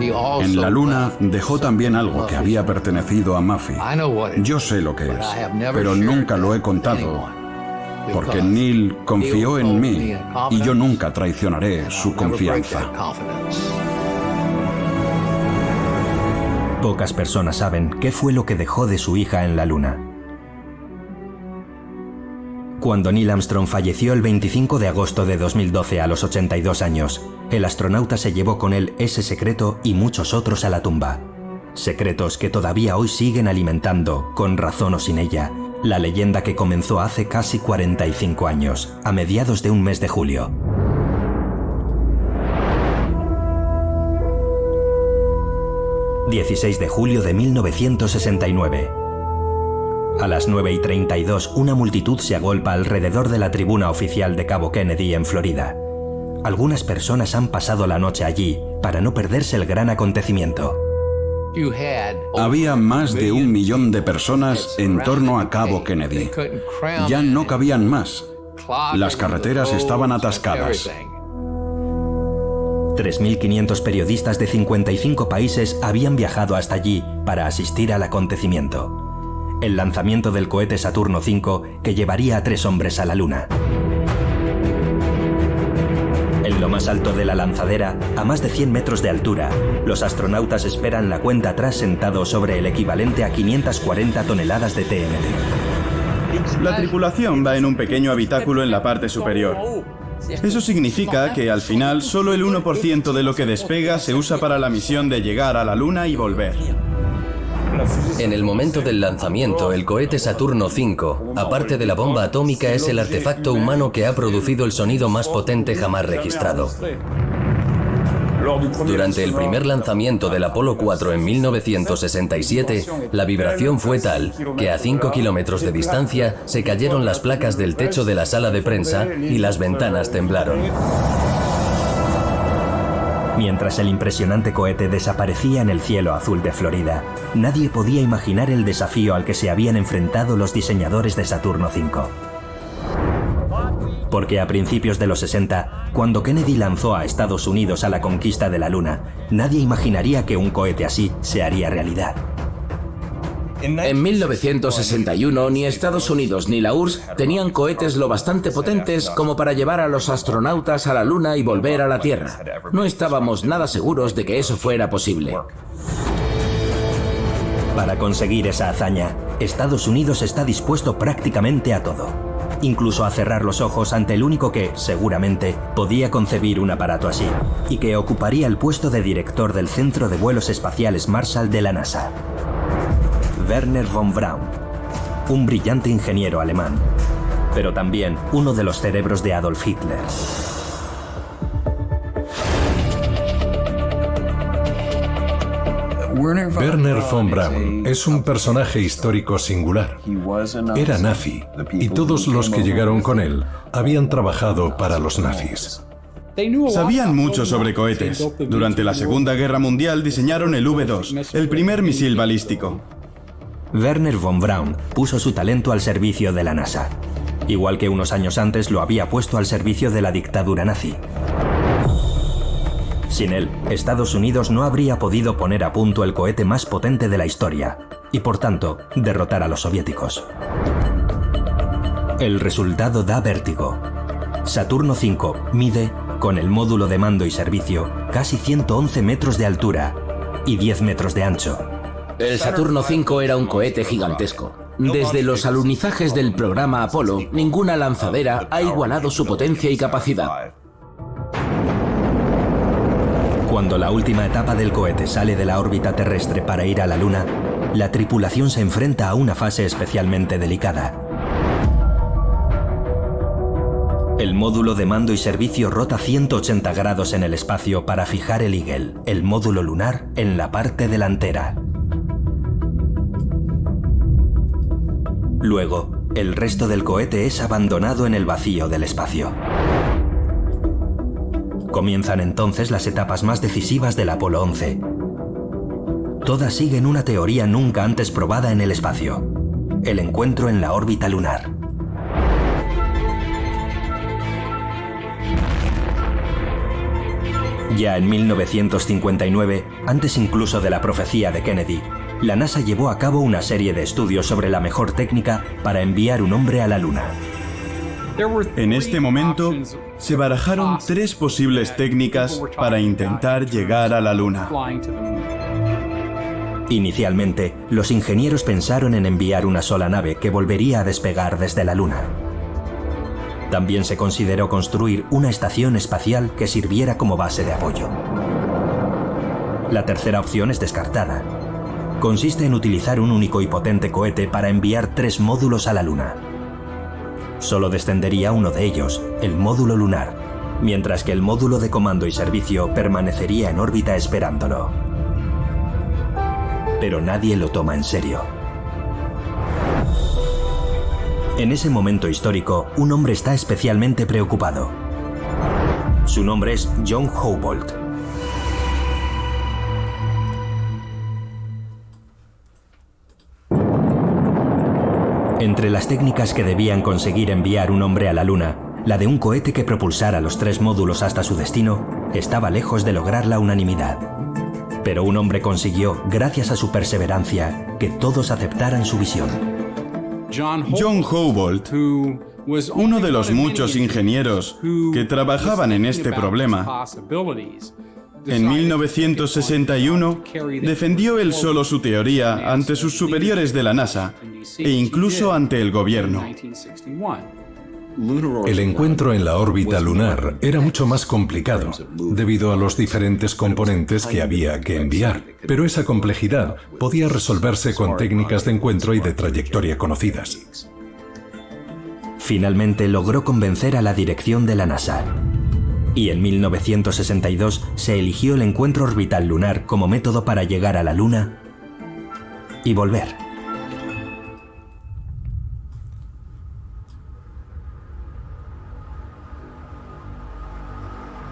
En la Luna dejó también algo que había pertenecido a Muffy. Yo sé lo que es, pero nunca lo he contado, porque Neil confió en mí y yo nunca traicionaré su confianza. Pocas personas saben qué fue lo que dejó de su hija en la Luna. Cuando Neil Armstrong falleció el 25 de agosto de 2012 a los 82 años, el astronauta se llevó con él ese secreto y muchos otros a la tumba. Secretos que todavía hoy siguen alimentando, con razón o sin ella, la leyenda que comenzó hace casi 45 años, a mediados de un mes de julio. ...16 de julio de 1969... A las 9:32, una multitud se agolpa alrededor de la tribuna oficial de Cabo Kennedy en Florida. Algunas personas han pasado la noche allí para no perderse el gran acontecimiento. Había más de 1 millón de personas en torno a Cabo Kennedy. Ya no cabían más. Las carreteras estaban atascadas. 3.500 periodistas de 55 países habían viajado hasta allí para asistir al acontecimiento. El lanzamiento del cohete Saturno V que llevaría a 3 hombres a la Luna. En lo más alto de la lanzadera, a más de 100 metros de altura, los astronautas esperan la cuenta atrás sentados sobre el equivalente a 540 toneladas de TNT. La tripulación va en un pequeño habitáculo en la parte superior. Eso significa que al final solo el 1% de lo que despega se usa para la misión de llegar a la Luna y volver. En el momento del lanzamiento, el cohete Saturno V, aparte de la bomba atómica, es el artefacto humano que ha producido el sonido más potente jamás registrado. Durante el primer lanzamiento del Apolo 4 en 1967, la vibración fue tal que a 5 kilómetros de distancia se cayeron las placas del techo de la sala de prensa y las ventanas temblaron. Mientras el impresionante cohete desaparecía en el cielo azul de Florida, nadie podía imaginar el desafío al que se habían enfrentado los diseñadores de Saturno V. Porque a principios de los 60, cuando Kennedy lanzó a Estados Unidos a la conquista de la Luna, nadie imaginaría que un cohete así se haría realidad. En 1961, ni Estados Unidos ni la URSS tenían cohetes lo bastante potentes como para llevar a los astronautas a la Luna y volver a la Tierra. No estábamos nada seguros de que eso fuera posible. Para conseguir esa hazaña, Estados Unidos está dispuesto prácticamente a todo. incluso a cerrar los ojos ante el único que, seguramente, podía concebir un aparato así, y que ocuparía el puesto de director del Centro de Vuelos Espaciales Marshall de la NASA. Wernher von Braun, un brillante ingeniero alemán, pero también uno de los cerebros de Adolf Hitler. Wernher von Braun es un personaje histórico singular. Era nazi, y todos los que llegaron con él habían trabajado para los nazis. Sabían mucho sobre cohetes. Durante la Segunda Guerra Mundial diseñaron el V-2, el primer misil balístico. Wernher von Braun puso su talento al servicio de la NASA, igual que unos años antes lo había puesto al servicio de la dictadura nazi. Sin él, Estados Unidos no habría podido poner a punto el cohete más potente de la historia y, por tanto, derrotar a los soviéticos. El resultado da vértigo. Saturno V mide, con el módulo de mando y servicio, casi 111 metros de altura y 10 metros de ancho. El Saturno V era un cohete gigantesco. Desde los alunizajes del programa Apolo, ninguna lanzadera ha igualado su potencia y capacidad. Cuando la última etapa del cohete sale de la órbita terrestre para ir a la Luna, la tripulación se enfrenta a una fase especialmente delicada. El módulo de mando y servicio rota 180 grados en el espacio para fijar el Eagle, el módulo lunar, en la parte delantera. Luego, el resto del cohete es abandonado en el vacío del espacio. Comienzan entonces las etapas más decisivas del Apolo 11. Todas siguen una teoría nunca antes probada en el espacio: el encuentro en la órbita lunar. Ya en 1959, antes incluso de la profecía de Kennedy, la NASA llevó a cabo una serie de estudios sobre la mejor técnica para enviar un hombre a la Luna. En este momento, se barajaron 3 posibles técnicas para intentar llegar a la Luna. Inicialmente, los ingenieros pensaron en enviar una sola nave que volvería a despegar desde la Luna. También se consideró construir una estación espacial que sirviera como base de apoyo. La tercera opción es descartada. Consiste en utilizar un único y potente cohete para enviar 3 módulos a la Luna. Solo descendería uno de ellos, el módulo lunar, mientras que el módulo de comando y servicio permanecería en órbita esperándolo. Pero nadie lo toma en serio. En ese momento histórico, un hombre está especialmente preocupado. Su nombre es John Houbolt. Entre las técnicas que debían conseguir enviar un hombre a la Luna, la de un cohete que propulsara los 3 módulos hasta su destino estaba lejos de lograr la unanimidad. Pero un hombre consiguió, gracias a su perseverancia, que todos aceptaran su visión. John Houbolt, uno de los muchos ingenieros que trabajaban en este problema, en 1961 defendió él solo su teoría ante sus superiores de la NASA e incluso ante el gobierno. El encuentro en la órbita lunar era mucho más complicado, debido a los diferentes componentes que había que enviar, pero esa complejidad podía resolverse con técnicas de encuentro y de trayectoria conocidas. Finalmente logró convencer a la dirección de la NASA. Y en 1962 se eligió el encuentro orbital lunar como método para llegar a la Luna y volver.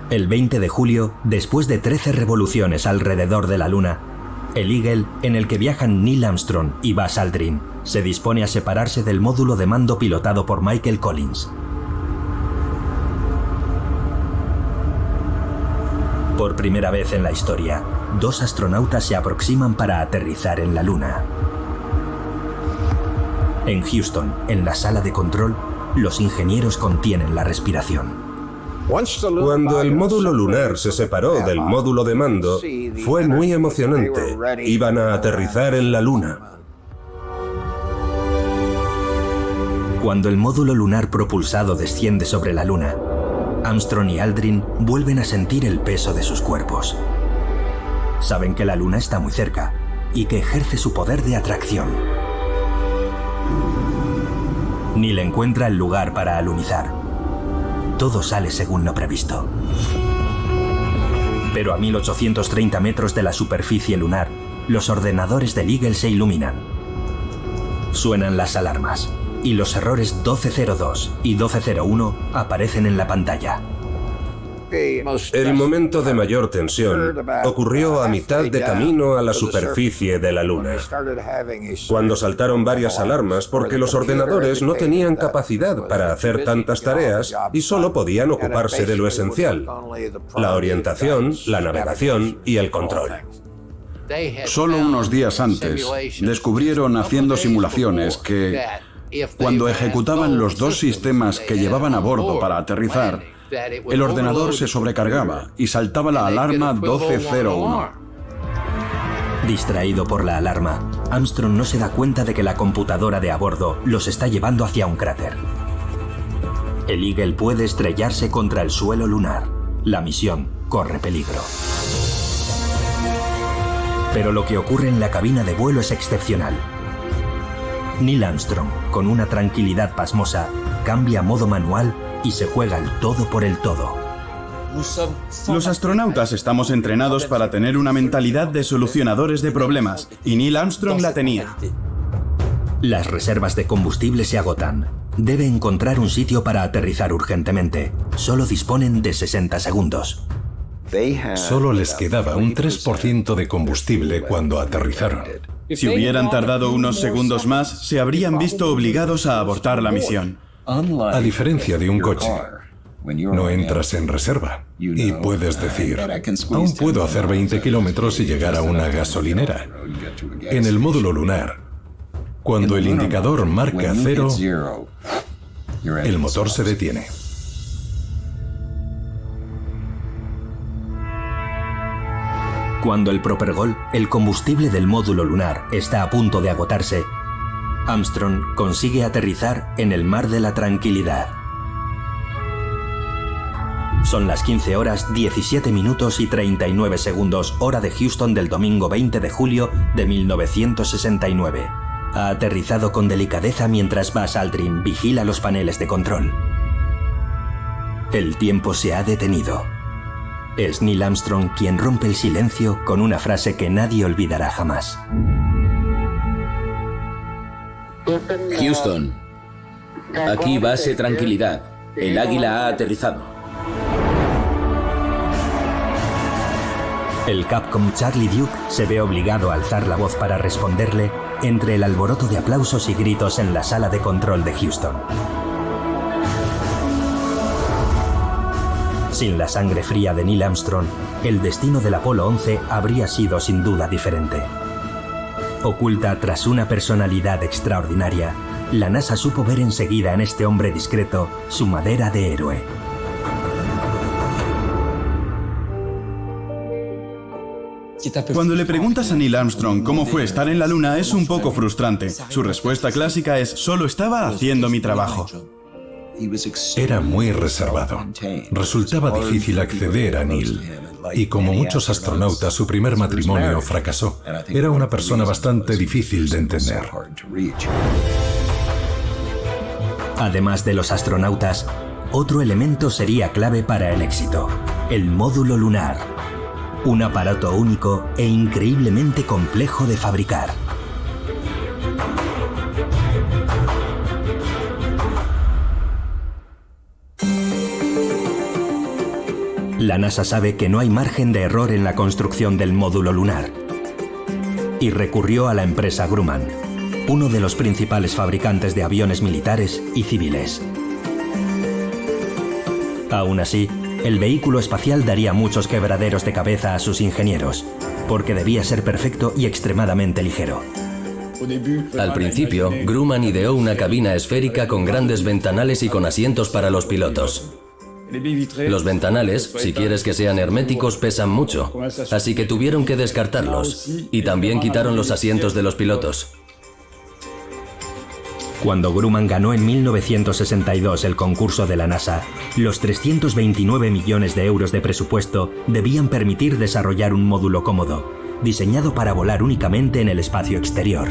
El 20 de julio, después de 13 revoluciones alrededor de la Luna, el Eagle, en el que viajan Neil Armstrong y Buzz Aldrin, se dispone a separarse del módulo de mando pilotado por Michael Collins. Por primera vez en la historia, 2 astronautas se aproximan para aterrizar en la Luna. En Houston, en la sala de control, los ingenieros contienen la respiración. Cuando el módulo lunar se separó del módulo de mando, fue muy emocionante. Iban a aterrizar en la Luna. Cuando el módulo lunar propulsado desciende sobre la Luna, Armstrong y Aldrin vuelven a sentir el peso de sus cuerpos. Saben que la Luna está muy cerca y que ejerce su poder de atracción. Neil encuentra el lugar para alunizar. Todo sale según lo previsto. Pero a 1830 metros de la superficie lunar, los ordenadores del Eagle se iluminan. Suenan las alarmas y los errores 1202 y 1201 aparecen en la pantalla. El momento de mayor tensión ocurrió a mitad de camino a la superficie de la Luna, cuando saltaron varias alarmas porque los ordenadores no tenían capacidad para hacer tantas tareas y solo podían ocuparse de lo esencial: la orientación, la navegación y el control. Solo unos días antes, descubrieron haciendo simulaciones que, cuando ejecutaban los dos sistemas que llevaban a bordo para aterrizar, el ordenador se sobrecargaba y saltaba la alarma 1201. Distraído por la alarma, Armstrong no se da cuenta de que la computadora de a bordo los está llevando hacia un cráter. El Eagle puede estrellarse contra el suelo lunar. La misión corre peligro. Pero lo que ocurre en la cabina de vuelo es excepcional. Neil Armstrong, con una tranquilidad pasmosa, cambia a modo manual y se juega el todo por el todo. Los astronautas estamos entrenados para tener una mentalidad de solucionadores de problemas, y Neil Armstrong la tenía. Las reservas de combustible se agotan. Debe encontrar un sitio para aterrizar urgentemente. Solo disponen de 60 segundos. Solo les quedaba un 3% de combustible cuando aterrizaron. Si hubieran tardado unos segundos más, se habrían visto obligados a abortar la misión. A diferencia de un coche, no entras en reserva y puedes decir, aún puedo hacer 20 kilómetros y llegar a una gasolinera. En el módulo lunar, cuando el indicador marca 0, el motor se detiene. Cuando el Propergol, el combustible del módulo lunar, está a punto de agotarse, Armstrong consigue aterrizar en el Mar de la Tranquilidad. Son las 15 horas 17 minutos y 39 segundos hora de Houston del domingo 20 de julio de 1969. Ha aterrizado con delicadeza mientras Buzz Aldrin vigila los paneles de control. El tiempo se ha detenido. Es Neil Armstrong quien rompe el silencio con una frase que nadie olvidará jamás. Houston, aquí base Tranquilidad. El Águila ha aterrizado. El Capcom Charlie Duke se ve obligado a alzar la voz para responderle entre el alboroto de aplausos y gritos en la sala de control de Houston. Sin la sangre fría de Neil Armstrong, el destino del Apolo 11 habría sido sin duda diferente. Oculta tras una personalidad extraordinaria, la NASA supo ver enseguida en este hombre discreto su madera de héroe. Cuando le preguntas a Neil Armstrong cómo fue estar en la Luna, es un poco frustrante. Su respuesta clásica es: solo estaba haciendo mi trabajo. Era muy reservado. Resultaba difícil acceder a Neil. Y como muchos astronautas, su primer matrimonio fracasó. Era una persona bastante difícil de entender. Además de los astronautas, otro elemento sería clave para el éxito: el módulo lunar. Un aparato único e increíblemente complejo de fabricar. La NASA sabe que no hay margen de error en la construcción del módulo lunar y recurrió a la empresa Grumman, uno de los principales fabricantes de aviones militares y civiles. Aún así, el vehículo espacial daría muchos quebraderos de cabeza a sus ingenieros, porque debía ser perfecto y extremadamente ligero. Al principio, Grumman ideó una cabina esférica con grandes ventanales y con asientos para los pilotos. Los ventanales, si quieres que sean herméticos, pesan mucho, así que tuvieron que descartarlos, y también quitaron los asientos de los pilotos. Cuando Grumman ganó en 1962 el concurso de la NASA, los 329 millones de euros de presupuesto debían permitir desarrollar un módulo cómodo, diseñado para volar únicamente en el espacio exterior.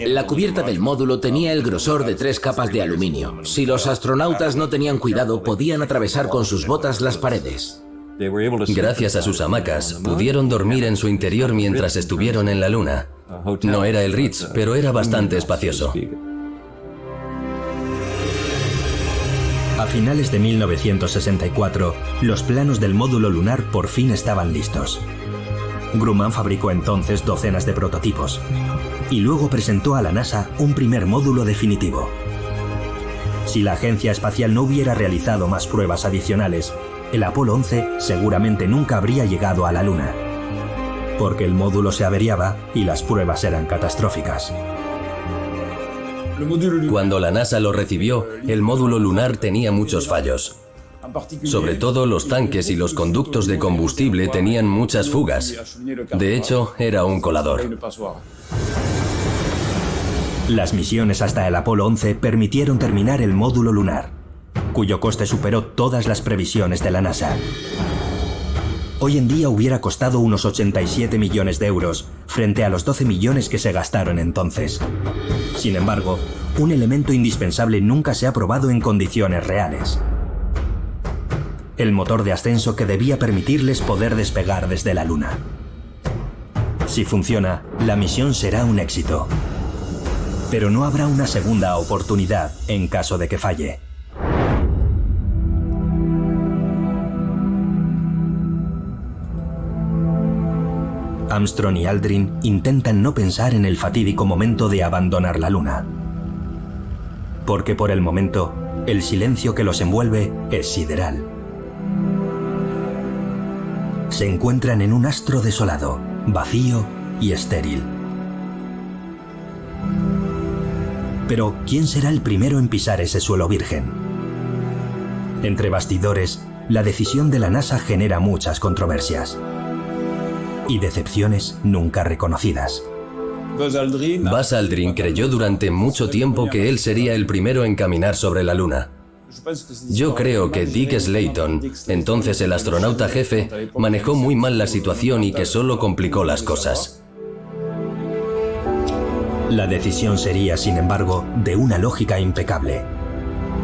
La cubierta del módulo tenía el grosor de 3 capas de aluminio. Si los astronautas no tenían cuidado, podían atravesar con sus botas las paredes. Gracias a sus hamacas, pudieron dormir en su interior mientras estuvieron en la Luna. No era el Ritz, pero era bastante espacioso. A finales de 1964, los planos del módulo lunar por fin estaban listos. Grumman fabricó entonces docenas de prototipos y luego presentó a la NASA un primer módulo definitivo. Si la agencia espacial no hubiera realizado más pruebas adicionales, el Apolo 11 seguramente nunca habría llegado a la Luna, porque el módulo se averiaba y las pruebas eran catastróficas. Cuando la NASA lo recibió, el módulo lunar tenía muchos fallos. Sobre todo los tanques y los conductos de combustible tenían muchas fugas. De hecho, era un colador. Las misiones hasta el Apolo 11 permitieron terminar el módulo lunar, cuyo coste superó todas las previsiones de la NASA. Hoy en día hubiera costado unos 87 millones de euros, frente a los 12 millones que se gastaron entonces. Sin embargo, un elemento indispensable nunca se ha probado en condiciones reales: el motor de ascenso que debía permitirles poder despegar desde la Luna. Si funciona, la misión será un éxito. Pero no habrá una segunda oportunidad en caso de que falle. Armstrong y Aldrin intentan no pensar en el fatídico momento de abandonar la Luna. Porque por el momento, el silencio que los envuelve es sideral. Se encuentran en un astro desolado, vacío y estéril. Pero, ¿quién será el primero en pisar ese suelo virgen? Entre bastidores, la decisión de la NASA genera muchas controversias y decepciones nunca reconocidas. Buzz Aldrin creyó durante mucho tiempo que él sería el primero en caminar sobre la Luna. Yo creo que Dick Slayton, entonces el astronauta jefe, manejó muy mal la situación y que solo complicó las cosas. La decisión sería, sin embargo, de una lógica impecable.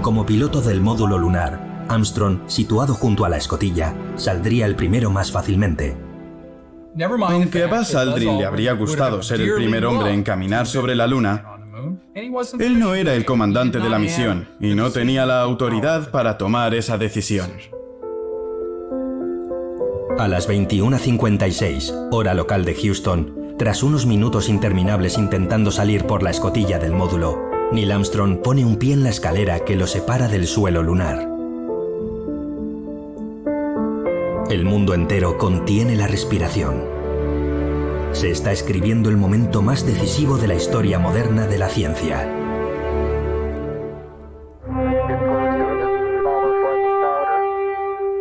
Como piloto del módulo lunar, Armstrong, situado junto a la escotilla, saldría el primero más fácilmente. Aunque a Buzz Aldrin le habría gustado ser el primer hombre en caminar sobre la Luna, él no era el comandante de la misión y no tenía la autoridad para tomar esa decisión. A las 21:56, hora local de Houston, tras unos minutos interminables intentando salir por la escotilla del módulo, Neil Armstrong pone un pie en la escalera que lo separa del suelo lunar. El mundo entero contiene la respiración. Se está escribiendo el momento más decisivo de la historia moderna de la ciencia.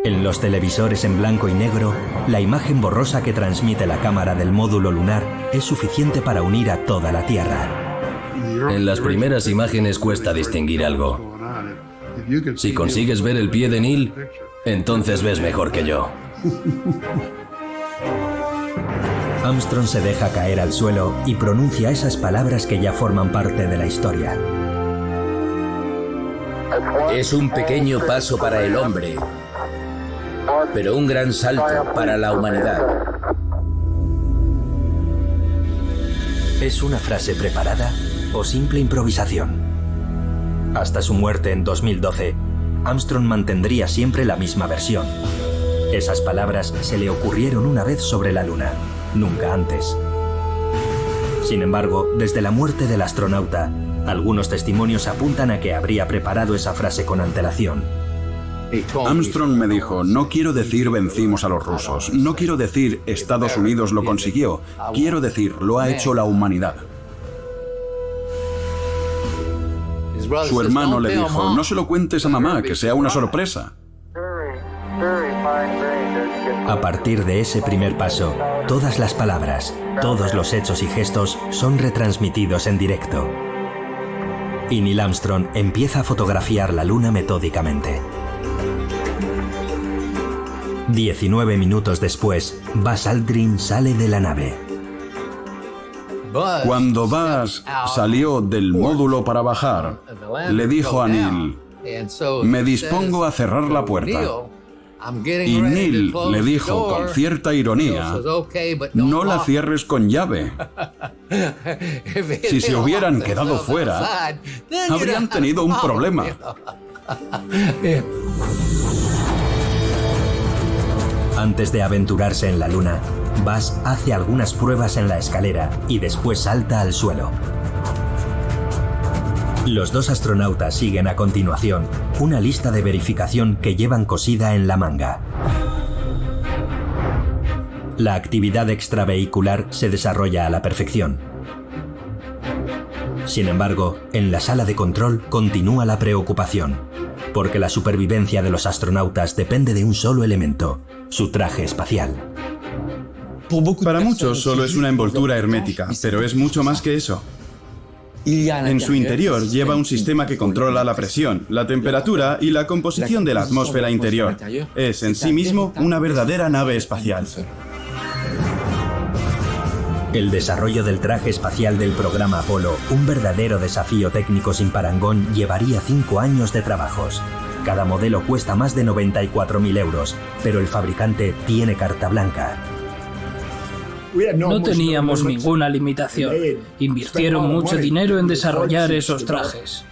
En los televisores en blanco y negro, la imagen borrosa que transmite la cámara del módulo lunar es suficiente para unir a toda la Tierra. En las primeras imágenes cuesta distinguir algo. Si consigues ver el pie de Neil, entonces ves mejor que yo. Armstrong se deja caer al suelo y pronuncia esas palabras que ya forman parte de la historia. Es un pequeño paso para el hombre, pero un gran salto para la humanidad. ¿Es una frase preparada o simple improvisación? Hasta su muerte en 2012, Armstrong mantendría siempre la misma versión. Esas palabras se le ocurrieron una vez sobre la Luna, nunca antes. Sin embargo, desde la muerte del astronauta, algunos testimonios apuntan a que habría preparado esa frase con antelación. Armstrong me dijo: no quiero decir vencimos a los rusos, no quiero decir Estados Unidos lo consiguió, quiero decir lo ha hecho la humanidad. Su hermano le dijo: no se lo cuentes a mamá, que sea una sorpresa. A partir de ese primer paso, todas las palabras, todos los hechos y gestos son retransmitidos en directo. y Neil Armstrong empieza a fotografiar la Luna metódicamente. 19 minutos después, Buzz Aldrin sale de la nave. Cuando Buzz salió del módulo para bajar, le dijo a Neil: me dispongo a cerrar la puerta. Y Neil le dijo con cierta ironía: no la cierres con llave. Si se hubieran quedado fuera, habrían tenido un problema. Antes de aventurarse en la Luna, Buzz hace algunas pruebas en la escalera y después salta al suelo. Los dos astronautas siguen a continuación una lista de verificación que llevan cosida en la manga. La actividad extravehicular se desarrolla a la perfección. Sin embargo, en la sala de control continúa la preocupación, porque la supervivencia de los astronautas depende de un solo elemento: su traje espacial. Para muchos solo es una envoltura hermética, pero es mucho más que eso. En su interior lleva un sistema que controla la presión, la temperatura y la composición de la atmósfera interior. Es en sí mismo una verdadera nave espacial. El desarrollo del traje espacial del programa Apolo, un verdadero desafío técnico sin parangón, llevaría 5 años de trabajos. Cada modelo cuesta más de 94.000 euros, pero el fabricante tiene carta blanca. No teníamos ninguna limitación. Invirtieron mucho dinero en desarrollar esos trajes.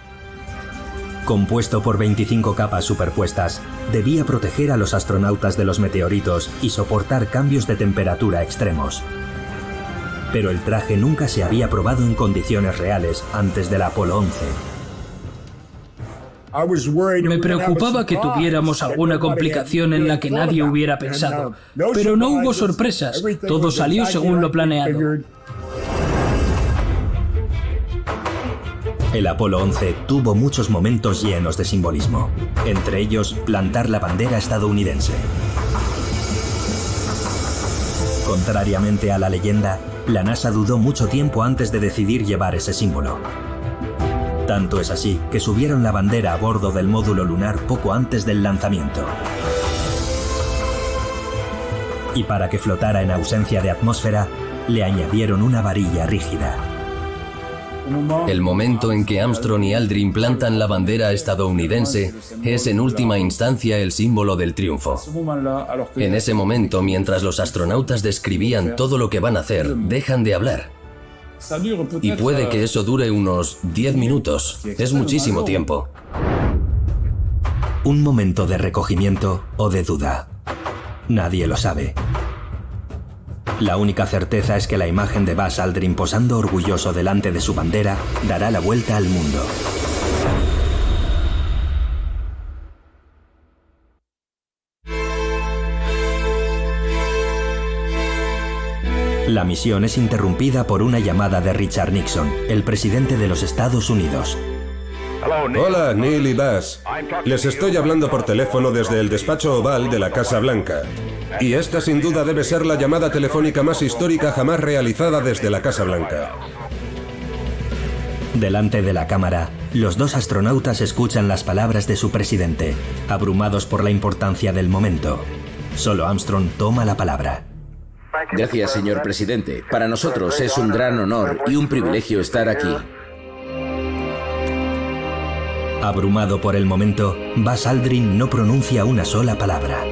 Compuesto por 25 capas superpuestas, debía proteger a los astronautas de los meteoritos y soportar cambios de temperatura extremos. Pero el traje nunca se había probado en condiciones reales antes del Apolo 11. Me preocupaba que tuviéramos alguna complicación en la que nadie hubiera pensado, pero no hubo sorpresas, todo salió según lo planeado. El Apolo 11 tuvo muchos momentos llenos de simbolismo, entre ellos plantar la bandera estadounidense. Contrariamente a la leyenda, la NASA dudó mucho tiempo antes de decidir llevar ese símbolo. Tanto es así que subieron la bandera a bordo del módulo lunar poco antes del lanzamiento. Y para que flotara en ausencia de atmósfera, le añadieron una varilla rígida. El momento en que Armstrong y Aldrin plantan la bandera estadounidense es en última instancia el símbolo del triunfo. En ese momento, mientras los astronautas describían todo lo que van a hacer, dejan de hablar. Y puede que eso dure unos 10 minutos. Es muchísimo tiempo. Un momento de recogimiento o de duda. Nadie lo sabe. La única certeza es que la imagen de Buzz Aldrin posando orgulloso delante de su bandera dará la vuelta al mundo. La misión es interrumpida por una llamada de Richard Nixon, el presidente de los Estados Unidos. Hola, Neil y Buzz. Les estoy hablando por teléfono desde el despacho oval de la Casa Blanca. Y esta sin duda debe ser la llamada telefónica más histórica jamás realizada desde la Casa Blanca. Delante de la cámara, los dos astronautas escuchan las palabras de su presidente, abrumados por la importancia del momento. Solo Armstrong toma la palabra. Gracias, señor presidente. Para nosotros es un gran honor y un privilegio estar aquí. Abrumado por el momento, Buzz Aldrin no pronuncia una sola palabra.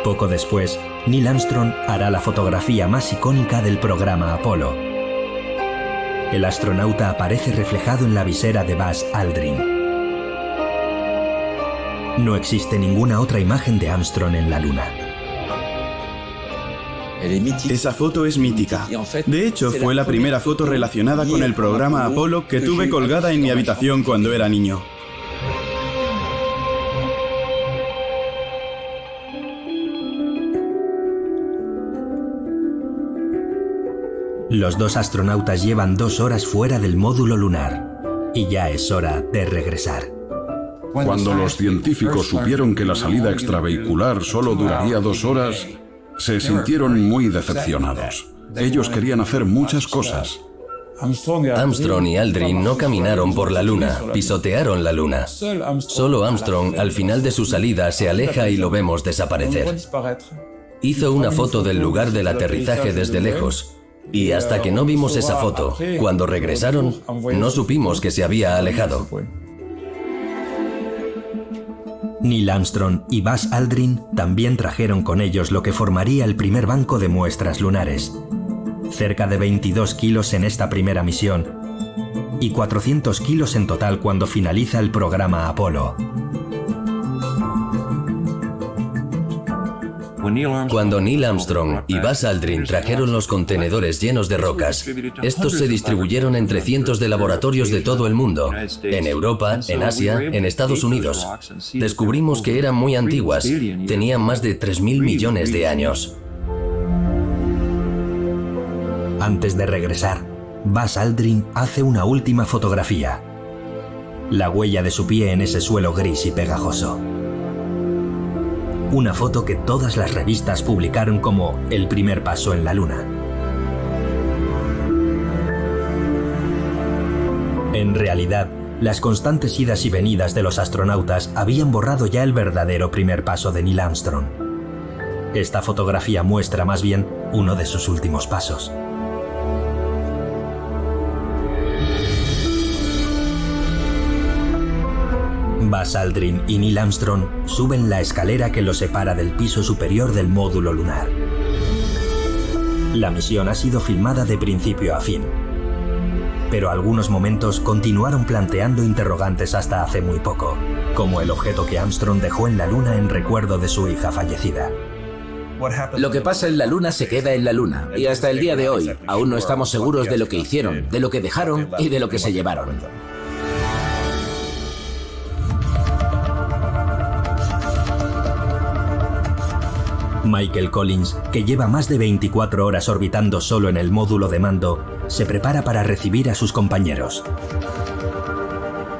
Poco después, Neil Armstrong hará la fotografía más icónica del programa Apolo. El astronauta aparece reflejado en la visera de Buzz Aldrin. No existe ninguna otra imagen de Armstrong en la Luna. Esa foto es mítica. De hecho, fue la primera foto relacionada con el programa Apolo que tuve colgada en mi habitación cuando era niño. Los dos astronautas llevan 2 horas fuera del módulo lunar y ya es hora de regresar. Cuando los científicos supieron que la salida extravehicular solo duraría 2 horas, se sintieron muy decepcionados. Ellos querían hacer muchas cosas. Armstrong y Aldrin no caminaron por la Luna, pisotearon la Luna. Solo Armstrong, al final de su salida, se aleja y lo vemos desaparecer. Hizo una foto del lugar del aterrizaje desde lejos. Y hasta que no vimos esa foto, cuando regresaron, no supimos que se había alejado. Neil Armstrong y Buzz Aldrin también trajeron con ellos lo que formaría el primer banco de muestras lunares. Cerca de 22 kilos en esta primera misión y 400 kilos en total cuando finaliza el programa Apolo. Cuando Neil Armstrong y Buzz Aldrin trajeron los contenedores llenos de rocas, estos se distribuyeron entre cientos de laboratorios de todo el mundo, en Europa, en Asia, en Estados Unidos. Descubrimos que eran muy antiguas, tenían más de 3.000 millones de años. Antes de regresar, Buzz Aldrin hace una última fotografía. La huella de su pie en ese suelo gris y pegajoso. Una foto que todas las revistas publicaron como el primer paso en la Luna. En realidad, las constantes idas y venidas de los astronautas habían borrado ya el verdadero primer paso de Neil Armstrong. Esta fotografía muestra más bien uno de sus últimos pasos. Buzz Aldrin y Neil Armstrong suben la escalera que los separa del piso superior del módulo lunar. La misión ha sido filmada de principio a fin, pero algunos momentos continuaron planteando interrogantes hasta hace muy poco, como el objeto que Armstrong dejó en la Luna en recuerdo de su hija fallecida. Lo que pasa en la Luna se queda en la Luna, y hasta el día de hoy aún no estamos seguros de lo que hicieron, de lo que dejaron y de lo que se llevaron. Michael Collins, que lleva más de 24 horas orbitando solo en el módulo de mando, se prepara para recibir a sus compañeros.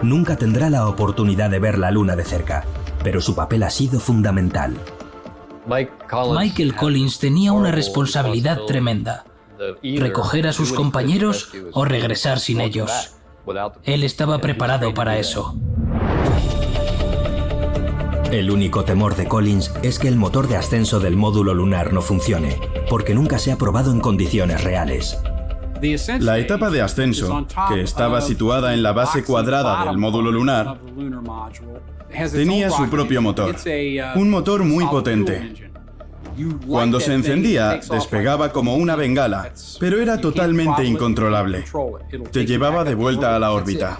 Nunca tendrá la oportunidad de ver la Luna de cerca, pero su papel ha sido fundamental. Michael Collins tenía una responsabilidad tremenda: recoger a sus compañeros o regresar sin ellos. Él estaba preparado para eso. El único temor de Collins es que el motor de ascenso del módulo lunar no funcione, porque nunca se ha probado en condiciones reales. La etapa de ascenso, que estaba situada en la base cuadrada del módulo lunar, tenía su propio motor, un motor muy potente. Cuando se encendía, despegaba como una bengala, pero era totalmente incontrolable. Te llevaba de vuelta a la órbita.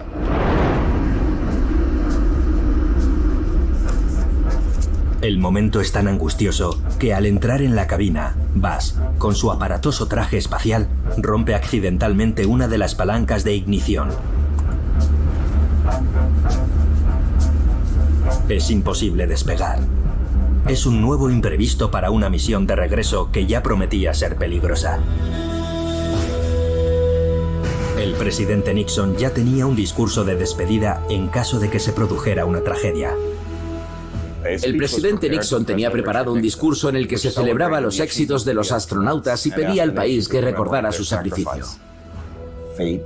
El momento es tan angustioso que al entrar en la cabina, Buzz, con su aparatoso traje espacial, rompe accidentalmente una de las palancas de ignición. Es imposible despegar. Es un nuevo imprevisto para una misión de regreso que ya prometía ser peligrosa. El presidente Nixon ya tenía un discurso de despedida en caso de que se produjera una tragedia. El presidente Nixon tenía preparado un discurso en el que se celebraba los éxitos de los astronautas y pedía al país que recordara su sacrificio.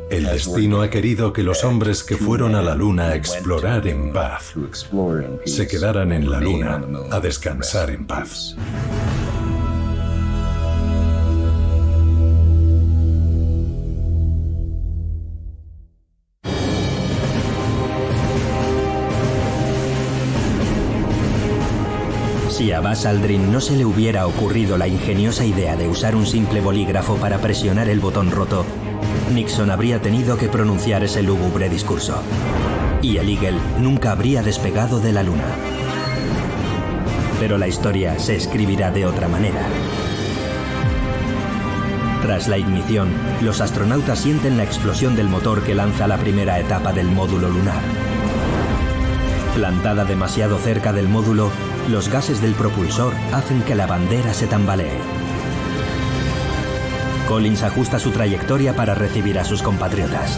El destino ha querido que los hombres que fueron a la Luna a explorar en paz se quedaran en la Luna a descansar en paz. Si a Buzz Aldrin no se le hubiera ocurrido la ingeniosa idea de usar un simple bolígrafo para presionar el botón roto, Nixon habría tenido que pronunciar ese lúgubre discurso. Y el Eagle nunca habría despegado de la Luna. Pero la historia se escribirá de otra manera. Tras la ignición, los astronautas sienten la explosión del motor que lanza la primera etapa del módulo lunar. Plantada demasiado cerca del módulo, los gases del propulsor hacen que la bandera se tambalee. Collins ajusta su trayectoria para recibir a sus compatriotas.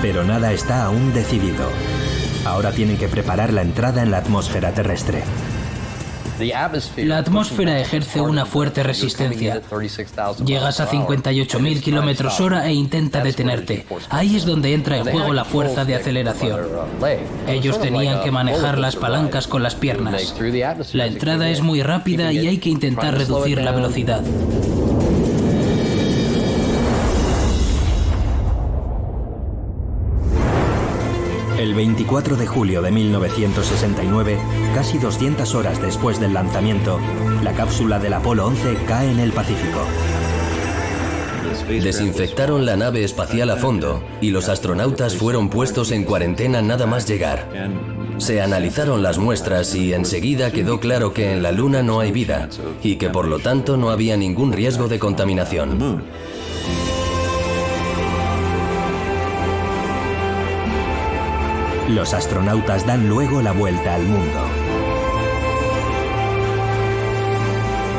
Pero nada está aún decidido. Ahora tienen que preparar la entrada en la atmósfera terrestre. La atmósfera ejerce una fuerte resistencia. Llegas a 58.000 km/h e intenta detenerte. Ahí es donde entra en juego la fuerza de aceleración. Ellos tenían que manejar las palancas con las piernas. La entrada es muy rápida y hay que intentar reducir la velocidad. El 24 de julio de 1969, casi 200 horas después del lanzamiento, la cápsula del Apolo 11 cae en el Pacífico. Desinfectaron la nave espacial a fondo y los astronautas fueron puestos en cuarentena nada más llegar. Se analizaron las muestras y enseguida quedó claro que en la Luna no hay vida y que por lo tanto no había ningún riesgo de contaminación. Los astronautas dan luego la vuelta al mundo.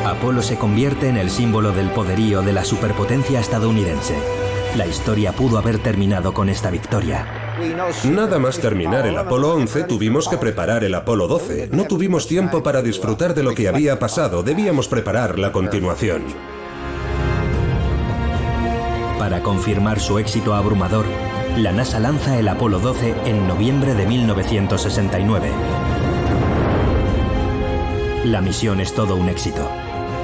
Apolo se convierte en el símbolo del poderío de la superpotencia estadounidense. La historia pudo haber terminado con esta victoria. Nada más terminar el Apolo 11, tuvimos que preparar el Apolo 12. No tuvimos tiempo para disfrutar de lo que había pasado, debíamos preparar la continuación. Para confirmar su éxito abrumador, la NASA lanza el Apolo 12 en noviembre de 1969. La misión es todo un éxito,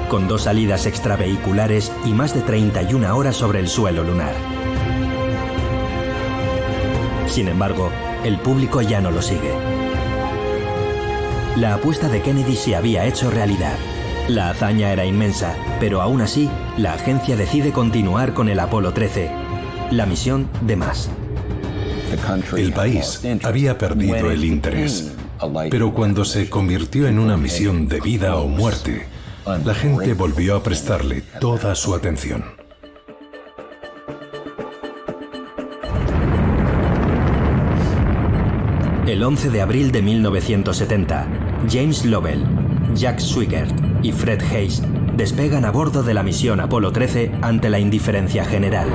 con 2 salidas extravehiculares y más de 31 horas sobre el suelo lunar. Sin embargo, el público ya no lo sigue. La apuesta de Kennedy se había hecho realidad. La hazaña era inmensa, pero aún así, la agencia decide continuar con el Apolo 13, la misión de más. El país había perdido el interés, pero cuando se convirtió en una misión de vida o muerte, la gente volvió a prestarle toda su atención. El 11 de abril de 1970, James Lovell, Jack Swigert y Fred Haise despegan a bordo de la misión Apolo 13 ante la indiferencia general.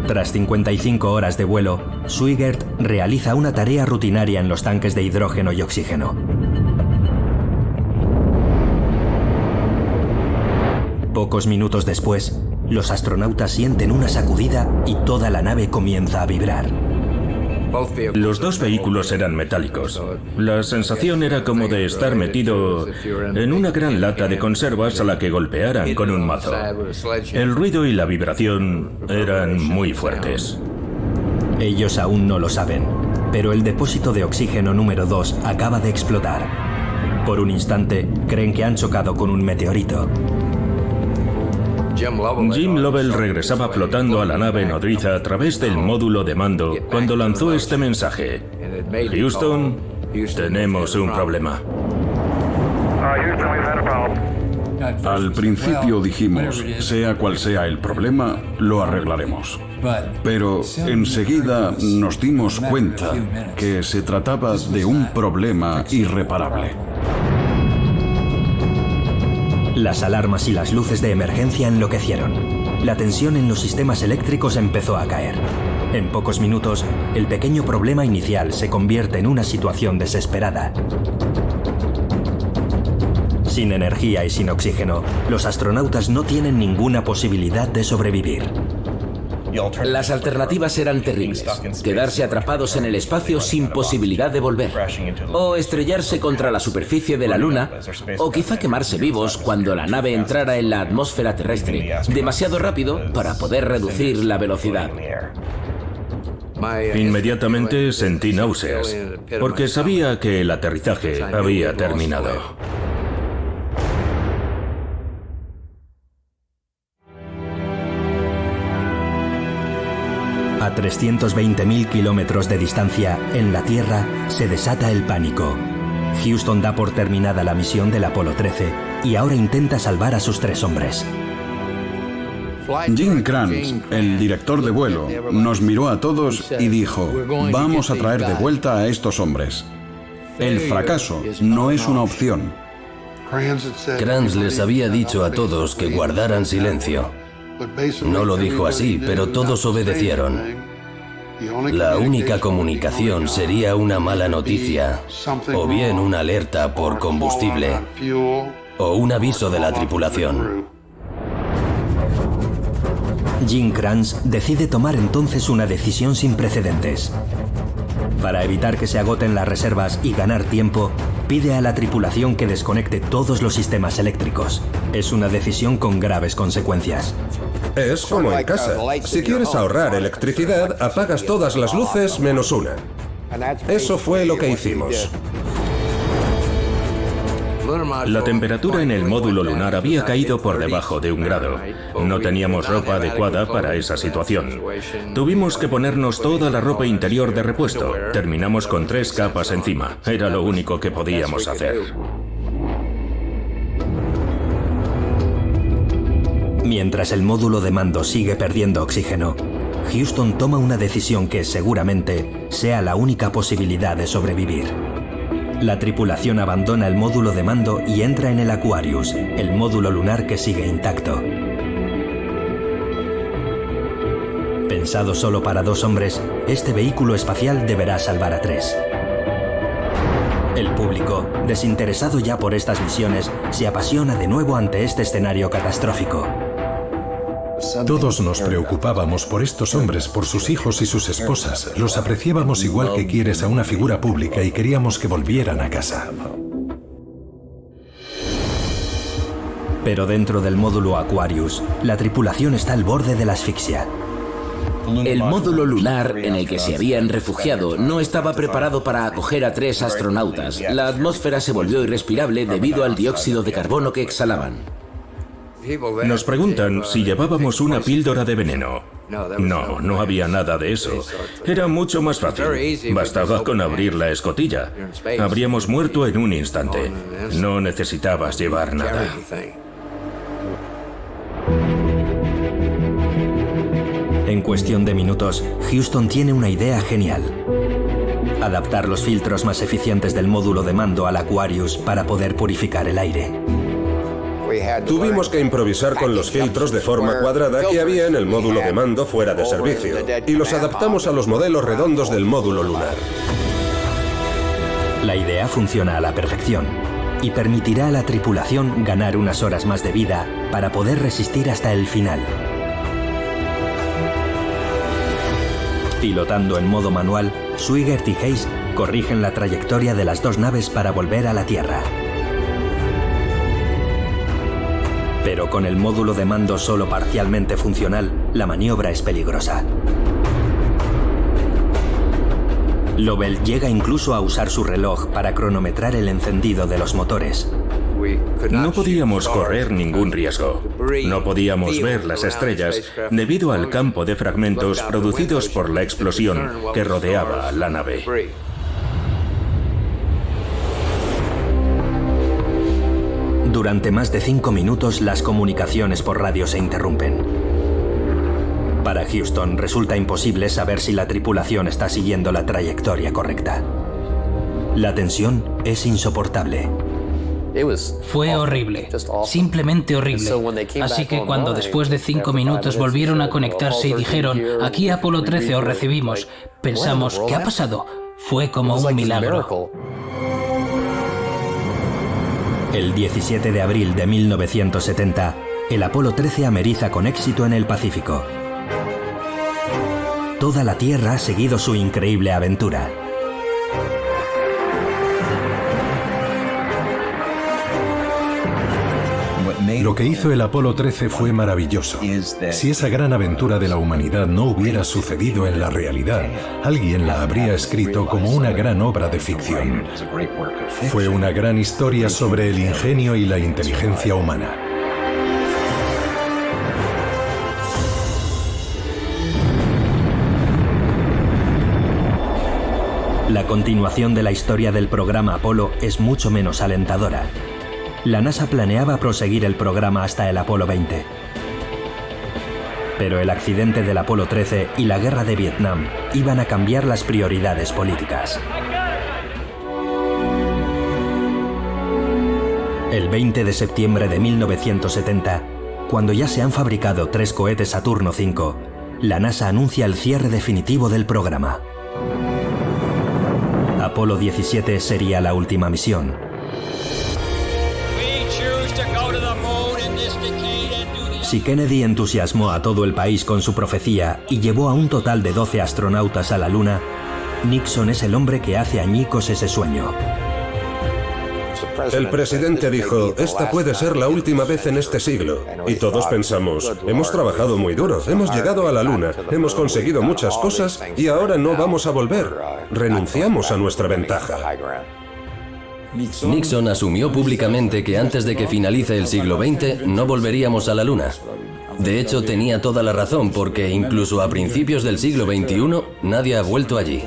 Tras 55 horas de vuelo, Swigert realiza una tarea rutinaria en los tanques de hidrógeno y oxígeno. Pocos minutos después, los astronautas sienten una sacudida y toda la nave comienza a vibrar. Los 2 vehículos eran metálicos. La sensación era como de estar metido en una gran lata de conservas a la que golpearan con un mazo. El ruido y la vibración eran muy fuertes. Ellos aún no lo saben, pero el depósito de oxígeno número 2 acaba de explotar. Por un instante, creen que han chocado con un meteorito. Jim Lovell regresaba flotando a la nave nodriza a través del módulo de mando cuando lanzó este mensaje: Houston, tenemos un problema. Al principio dijimos, sea cual sea el problema, lo arreglaremos. Pero enseguida nos dimos cuenta que se trataba de un problema irreparable. Las alarmas y las luces de emergencia enloquecieron. La tensión en los sistemas eléctricos empezó a caer. En pocos minutos, el pequeño problema inicial se convierte en una situación desesperada. Sin energía y sin oxígeno, los astronautas no tienen ninguna posibilidad de sobrevivir. Las alternativas eran terribles. Quedarse atrapados en el espacio sin posibilidad de volver. O estrellarse contra la superficie de la Luna. O quizá quemarse vivos cuando la nave entrara en la atmósfera terrestre, demasiado rápido para poder reducir la velocidad. Inmediatamente sentí náuseas, porque sabía que el aterrizaje había terminado. A 320.000 kilómetros de distancia, en la Tierra, se desata el pánico. Houston da por terminada la misión del Apolo 13 y ahora intenta salvar a sus 3 hombres. Jim Kranz, el director de vuelo, nos miró a todos y dijo, vamos a traer de vuelta a estos hombres. El fracaso no es una opción. Kranz les había dicho a todos que guardaran silencio. No lo dijo así, pero todos obedecieron. La única comunicación sería una mala noticia, o bien una alerta por combustible, o un aviso de la tripulación. Jim Kranz decide tomar entonces una decisión sin precedentes. Para evitar que se agoten las reservas y ganar tiempo, pide a la tripulación que desconecte todos los sistemas eléctricos. Es una decisión con graves consecuencias. Es como en casa. Si quieres ahorrar electricidad, apagas todas las luces menos una. Eso fue lo que hicimos. La temperatura en el módulo lunar había caído por debajo de 1 grado. No teníamos ropa adecuada para esa situación. Tuvimos que ponernos toda la ropa interior de repuesto. Terminamos con 3 capas encima. Era lo único que podíamos hacer. Mientras el módulo de mando sigue perdiendo oxígeno, Houston toma una decisión que seguramente sea la única posibilidad de sobrevivir. La tripulación abandona el módulo de mando y entra en el Aquarius, el módulo lunar que sigue intacto. Pensado solo para 2 hombres, este vehículo espacial deberá salvar a 3. El público, desinteresado ya por estas misiones, se apasiona de nuevo ante este escenario catastrófico. Todos nos preocupábamos por estos hombres, por sus hijos y sus esposas. Los apreciábamos igual que quieres a una figura pública y queríamos que volvieran a casa. Pero dentro del módulo Aquarius, la tripulación está al borde de la asfixia. El módulo lunar en el que se habían refugiado no estaba preparado para acoger a 3 astronautas. La atmósfera se volvió irrespirable debido al dióxido de carbono que exhalaban. Nos preguntan si llevábamos una píldora de veneno. No, no había nada de eso. Era mucho más fácil. Bastaba con abrir la escotilla. Habríamos muerto en un instante. No necesitabas llevar nada. En cuestión de minutos, Houston tiene una idea genial. Adaptar los filtros más eficientes del módulo de mando al Aquarius para poder purificar el aire. Tuvimos que improvisar con los filtros de forma cuadrada que había en el módulo de mando fuera de servicio, y los adaptamos a los modelos redondos del módulo lunar. La idea funciona a la perfección y permitirá a la tripulación ganar unas horas más de vida para poder resistir hasta el final. Pilotando en modo manual, Swigert y Hayes corrigen la trayectoria de las 2 naves para volver a la Tierra. Pero con el módulo de mando solo parcialmente funcional, la maniobra es peligrosa. Lovell llega incluso a usar su reloj para cronometrar el encendido de los motores. No podíamos correr ningún riesgo. No podíamos ver las estrellas debido al campo de fragmentos producidos por la explosión que rodeaba la nave. Durante más de 5 minutos las comunicaciones por radio se interrumpen. Para Houston resulta imposible saber si la tripulación está siguiendo la trayectoria correcta. La tensión es insoportable. Fue horrible, simplemente horrible. Así que cuando después de 5 minutos volvieron a conectarse y dijeron, aquí Apolo 13 os recibimos, pensamos, ¿qué ha pasado? Fue como un milagro. El 17 de abril de 1970, el Apolo 13 ameriza con éxito en el Pacífico. Toda la Tierra ha seguido su increíble aventura. Lo que hizo el Apolo 13 fue maravilloso. Si esa gran aventura de la humanidad no hubiera sucedido en la realidad, alguien la habría escrito como una gran obra de ficción. Fue una gran historia sobre el ingenio y la inteligencia humana. La continuación de la historia del programa Apolo es mucho menos alentadora. La NASA planeaba proseguir el programa hasta el Apolo 20. Pero el accidente del Apolo 13 y la guerra de Vietnam iban a cambiar las prioridades políticas. El 20 de septiembre de 1970, cuando ya se han fabricado 3 cohetes Saturno V, la NASA anuncia el cierre definitivo del programa. Apolo 17 sería la última misión. Si Kennedy entusiasmó a todo el país con su profecía y llevó a un total de 12 astronautas a la Luna, Nixon es el hombre que hace añicos ese sueño. El presidente dijo, esta puede ser la última vez en este siglo. Y todos pensamos, hemos trabajado muy duro, hemos llegado a la Luna, hemos conseguido muchas cosas y ahora no vamos a volver. Renunciamos a nuestra ventaja. Nixon asumió públicamente que antes de que finalice el siglo XX no volveríamos a la Luna. De hecho, tenía toda la razón porque incluso a principios del siglo XXI nadie ha vuelto allí.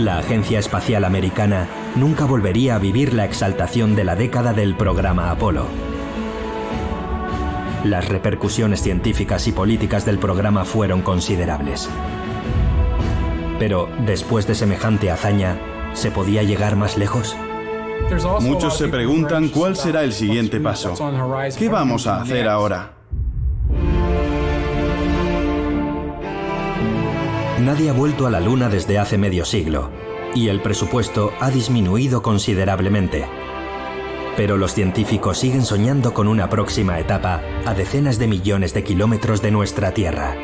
La Agencia Espacial Americana nunca volvería a vivir la exaltación de la década del programa Apolo. Las repercusiones científicas y políticas del programa fueron considerables. Pero, después de semejante hazaña, ¿se podía llegar más lejos? Muchos se preguntan cuál será el siguiente paso. ¿Qué vamos a hacer ahora? Nadie ha vuelto a la Luna desde hace medio siglo, y el presupuesto ha disminuido considerablemente. Pero los científicos siguen soñando con una próxima etapa a decenas de millones de kilómetros de nuestra Tierra.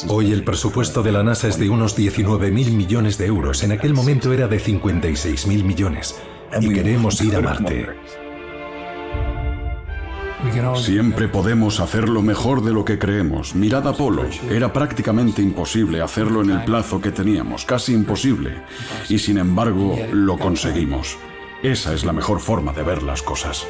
Hoy el presupuesto de la NASA es de unos 19.000 millones de euros. En aquel momento era de 56.000 millones. Y queremos ir a Marte. Siempre podemos hacerlo mejor de lo que creemos. Mirad Apolo. Era prácticamente imposible hacerlo en el plazo que teníamos, casi imposible. Y sin embargo, lo conseguimos. Esa es la mejor forma de ver las cosas.